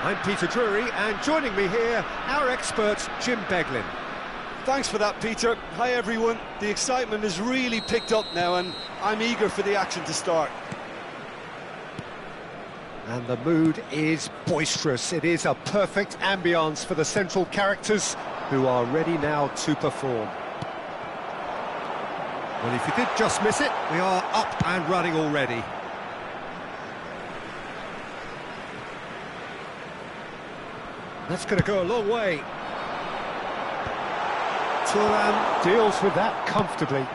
I'm Peter Drury, and joining me here, our expert, Jim Beglin. Thanks for that, Peter. Hi, everyone. The excitement has really picked up now, and I'm eager for the action to start. And the mood is boisterous. It is a perfect ambience for the central characters who are ready now to perform. Well, if you did just miss it, we are up and running already. That's going to go a long way. Thuram deals with that comfortably.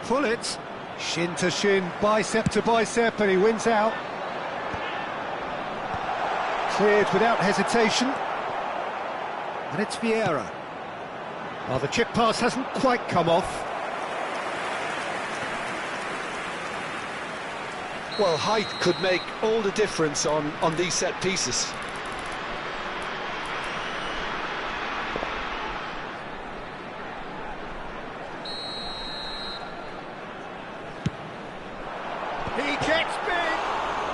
Pull it, shin to shin, bicep to bicep, and he wins out. Cleared without hesitation. And it's Vieira. Well, the chip pass hasn't quite come off. Well, height could make all the difference on these set pieces. He gets big.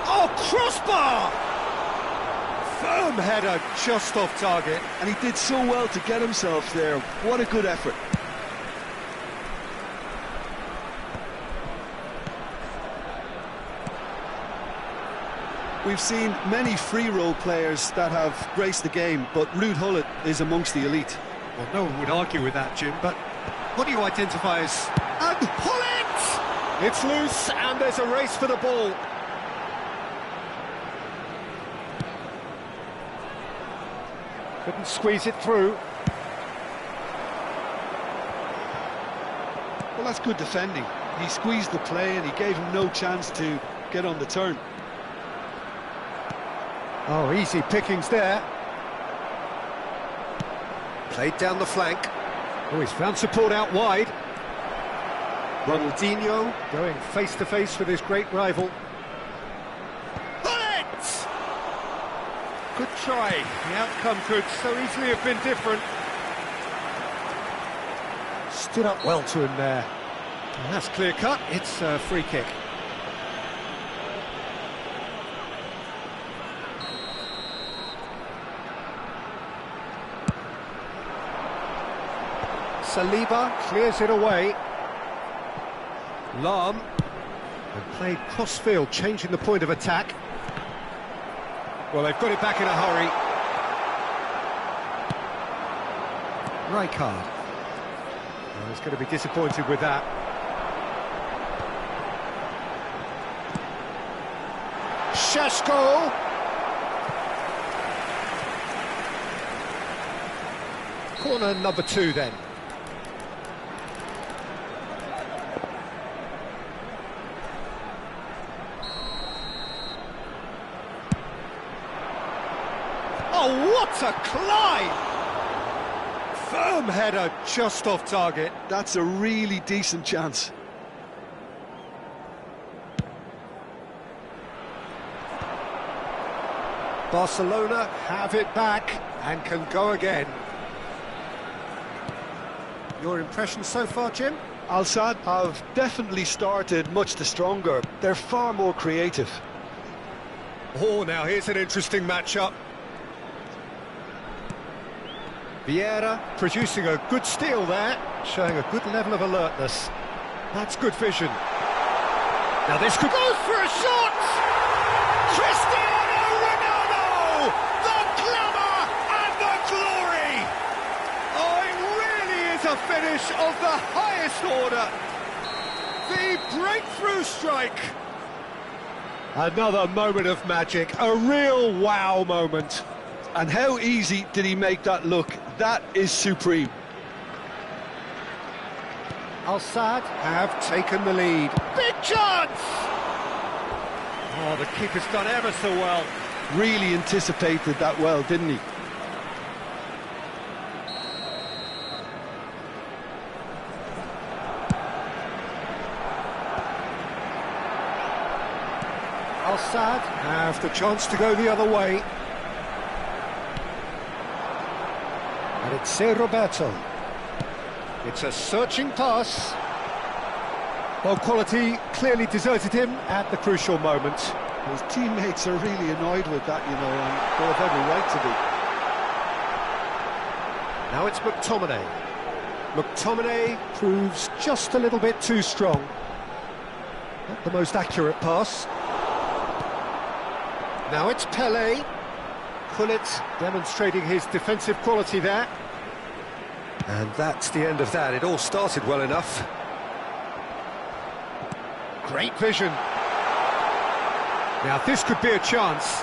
Oh, crossbar! Firm header just off target. And he did so well to get himself there. What a good effort. We've seen many free role players that have graced the game, but Ruud Gullit is amongst the elite. Well, no one would argue with that, Jim, but what do you identify as... And pull it! It's loose, and there's a race for the ball. Couldn't squeeze it through. Well, that's good defending. He squeezed the play and he gave him no chance to get on the turn. Oh, easy pickings there. Played down the flank. Oh, he's found support out wide. Ronaldinho going face-to-face with his great rival. Bullet! Good try. The outcome could so easily have been different. Stood up well to him there. And that's clear cut. It's a free kick. Saliba clears it away. Lahm and played cross-field, changing the point of attack. Well, they've got it back in a hurry. Rijkaard. Well, he's going to be disappointed with that. Šeško. Corner number 2 then. Oh, what a climb! Firm header just off target. That's a really decent chance. Barcelona have it back and can go again. Your impression so far, Jim? Al Sadd have definitely started much the stronger. They're far more creative. Oh, now here's an interesting matchup. Vieira producing a good steal there, showing a good level of alertness. That's good vision. Now this could go for a shot! Cristiano Ronaldo! The glamour and the glory! Oh, it really is a finish of the highest order. The breakthrough strike. Another moment of magic, a real wow moment. And how easy did he make that look? That is supreme. Al Sadd have taken the lead. Big chance! Oh, the keeper's done ever so well. Really anticipated that well, didn't he? Al Sadd have the chance to go the other way. And it's Roberto. It's a searching pass. Well, quality clearly deserted him at the crucial moment. His teammates are really annoyed with that, you know, and they have every right to be. Now it's McTominay. McTominay proves just a little bit too strong. Not the most accurate pass. Now it's Pelé. Gullit demonstrating his defensive quality there. And that's the end of that. It all started well enough. Great vision. Now this could be a chance.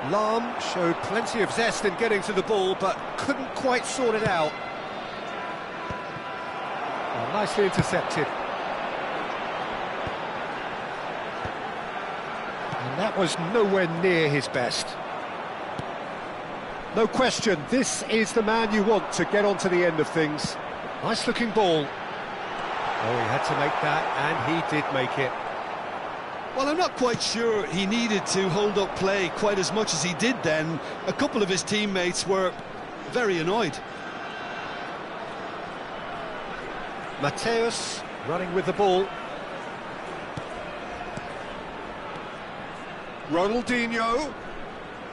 Lahm showed plenty of zest in getting to the ball, but couldn't quite sort it out. Well, nicely intercepted. And that was nowhere near his best. No question, this is the man you want to get onto the end of things. Nice looking ball. Oh, he had to make that, and he did make it. Well, I'm not quite sure he needed to hold up play quite as much as he did then. A couple of his teammates were very annoyed. Mateus running with the ball. Ronaldinho.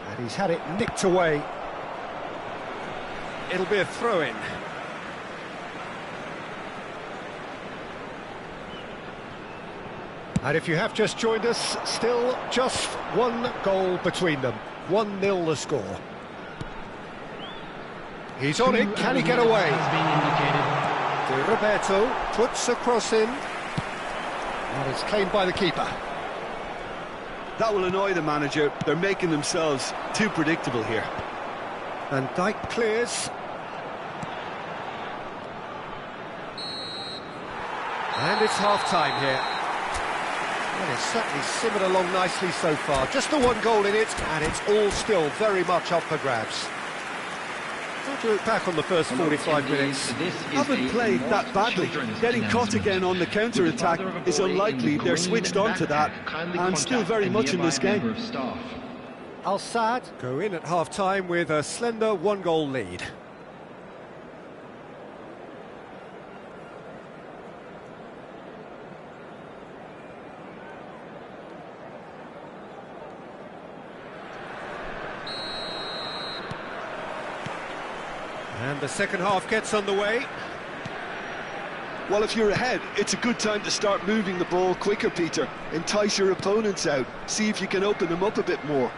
And he's had it nicked away. It'll be a throw-in. And if you have just joined us, still just one goal between them. 1-0 the score. He's on it, can he get away? De Roberto puts a cross in. And it's claimed by the keeper. That will annoy the manager. They're making themselves too predictable here. And Dijk clears. And it's half-time here. Well, it's certainly simmered along nicely so far. Just the one goal in it, and it's all still very much up for grabs. How do you look back on the first 45 minutes? Haven't played that badly. Getting caught again on the counter-attack is unlikely. They're switched on to that, and still very much in this game. Al Sadd go in at half-time with a slender one-goal lead. And the second half gets underway. Well, if you're ahead, it's a good time to start moving the ball quicker, Peter. Entice your opponents out. See if you can open them up a bit more.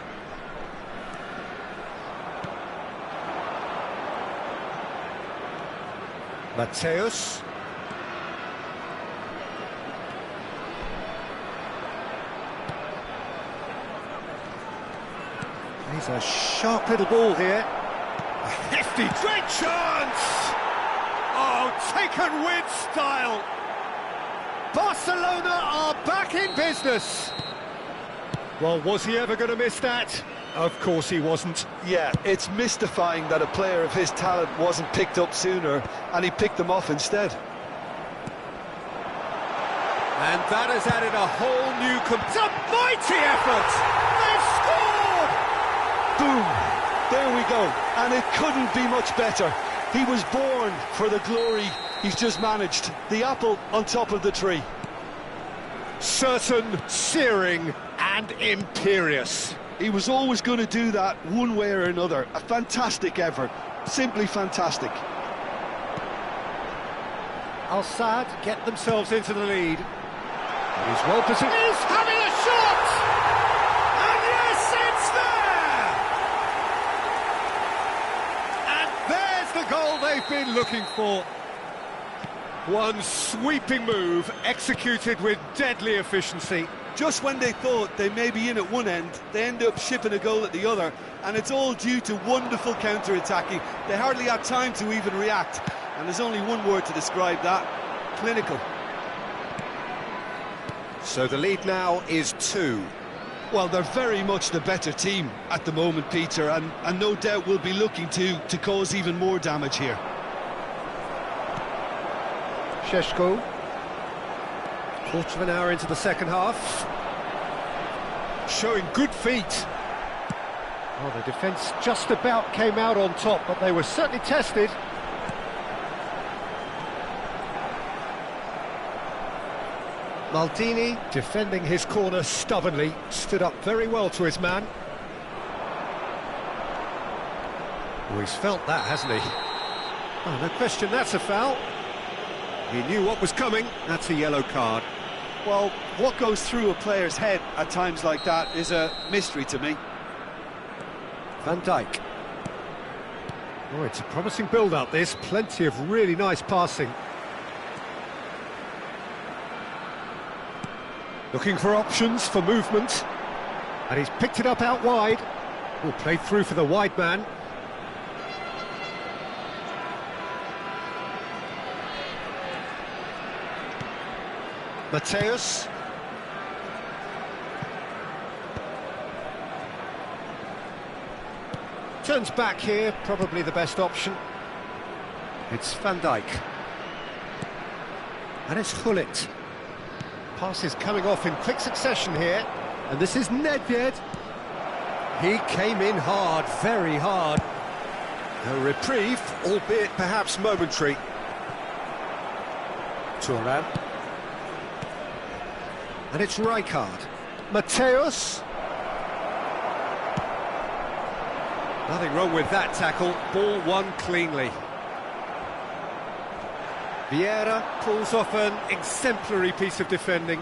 Mateus. He's a sharp little ball here. A hefty, great chance! Oh, taken with style! Barcelona are back in business! Well, was he ever going to miss that? Of course he wasn't. Yeah, it's mystifying that a player of his talent wasn't picked up sooner, and he picked them off instead. And that has added a whole new... It's a mighty effort! They've scored! Boom! There we go, and it couldn't be much better. He was born for the glory he's just managed. The apple on top of the tree. Certain, searing, and imperious. He was always going to do that one way or another. A fantastic effort, simply fantastic. Al Sadd get themselves into the lead. He's well positioned. He's having a shot! And yes, it's there! And there's the goal they've been looking for. One sweeping move, executed with deadly efficiency. Just when they thought they may be in at one end, they end up shipping a goal at the other, and it's all due to wonderful counter-attacking. They hardly had time to even react, and there's only one word to describe that: clinical. So the lead now is 2. Well, they're very much the better team at the moment, Peter, and no doubt will be looking to cause even more damage here. Šeško. Quarter of an hour into the second half. Showing good feet. Well, the defence just about came out on top, but they were certainly tested. Maldini, defending his corner stubbornly, stood up very well to his man. Oh, he's felt that, hasn't he? Oh, no question, that's a foul. He knew what was coming. That's a yellow card. Well, what goes through a player's head at times like that is a mystery to me. Van Dijk. Oh, it's a promising build-up, this. Plenty of really nice passing. Looking for options, for movement. And he's picked it up out wide. Oh, played through for the wide man. Mateus. Turns back here, probably the best option. It's Van Dijk. And it's Gullit. Passes coming off in quick succession here. And this is Nedved. He came in hard, very hard. A reprieve, albeit perhaps momentary. Thuram. And it's Rijkaard. Mateus. Nothing wrong with that tackle. Ball won cleanly. Vieira pulls off an exemplary piece of defending.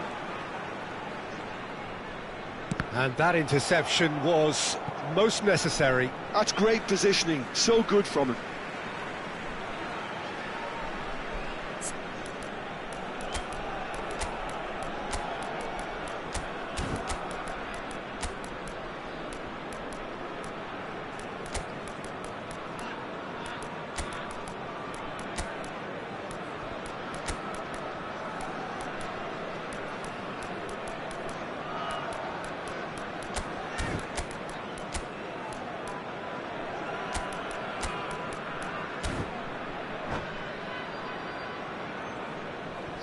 And that interception was most necessary. That's great positioning, so good from him.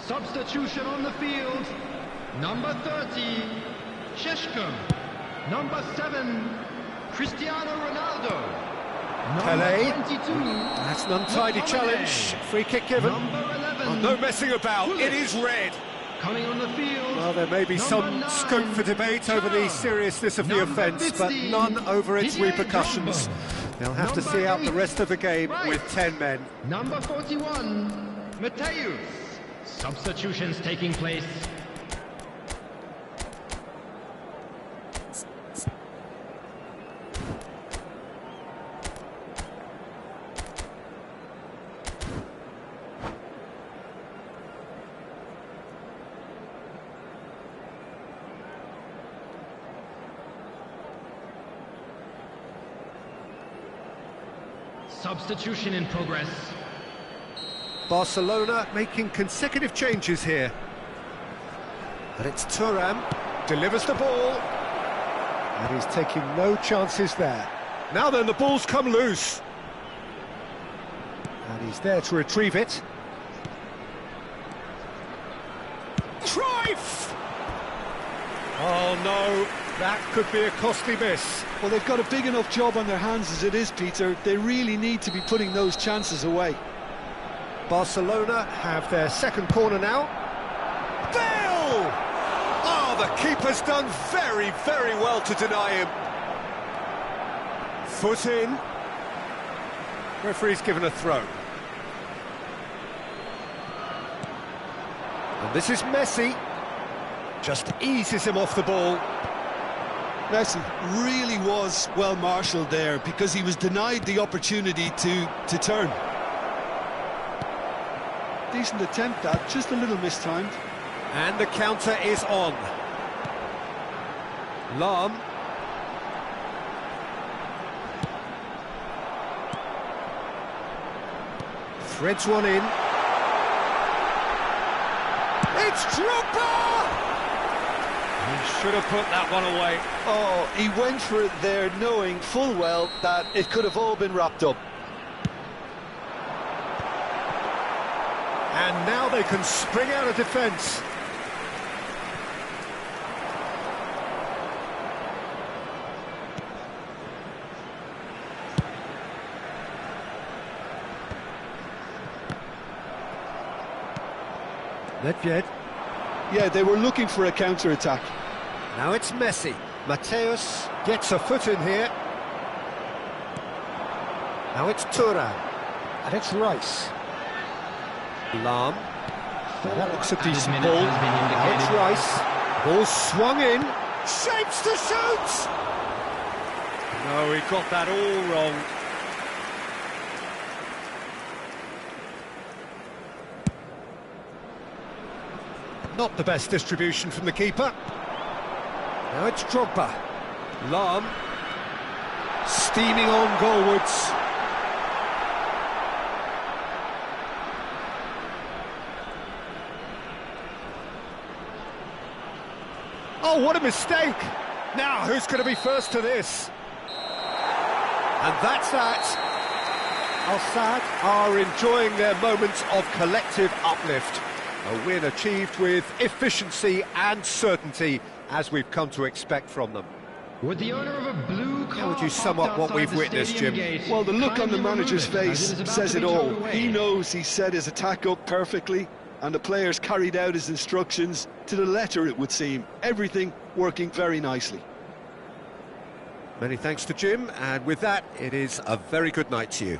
Substitution on the field. Number 30, Sheshko. Number 7, Cristiano Ronaldo. Pelé. Number 22, That's an untidy challenge. Free kick given. Number 11, Oh, no messing about. It is red. coming on the field. Well, there may be some 9, scope for debate over the seriousness of the Number offence, but 50, none over its Didier repercussions. Drogba. They'll have to Number see out the 8, rest of the game right. with 10 men. Number 41, Mateus. Substitutions taking place. Substitution in progress. Barcelona making consecutive changes here. And it's Thuram, delivers the ball. And he's taking no chances there. Now then, the ball's come loose. And he's there to retrieve it. Cruyff! Oh no, that could be a costly miss. Well, they've got a big enough job on their hands as it is, Peter. They really need to be putting those chances away. Barcelona have their second corner now. Bale! Oh, the keeper's done very, very well to deny him. Foot in. Referee's given a throw. And this is Messi. Just eases him off the ball. Messi really was well marshalled there because he was denied the opportunity to turn. Decent attempt at, just a little mistimed. And the counter is on. Lahm. Threads one in. It's Drogba! He should have put that one away. Oh, he went for it there knowing full well that it could have all been wrapped up. And now they can spring out of defence. Nedved. Yeah, they were looking for a counter-attack. Now it's Messi. Mateus gets a foot in here. Now it's Thuram. And it's Rice. Lahm. That looks a decent ball. Now it's Rice. Ball swung in. Shapes to shoot! No, he got that all wrong. Not the best distribution from the keeper. Now it's Drogba. Lahm. Steaming on goalwards. Oh, what a mistake! Now, who's going to be first to this? And that's that. Al-Sadd are enjoying their moments of collective uplift. A win achieved with efficiency and certainty, as we've come to expect from them. With the owner of a blue car, how would you sum up what we've witnessed, Jim? Well, the look on the manager's face says it all. He knows he set his attack up perfectly, and the players carried out his instructions to the letter, it would seem. Everything working very nicely. Many thanks to Jim, and with that, it is a very good night to you.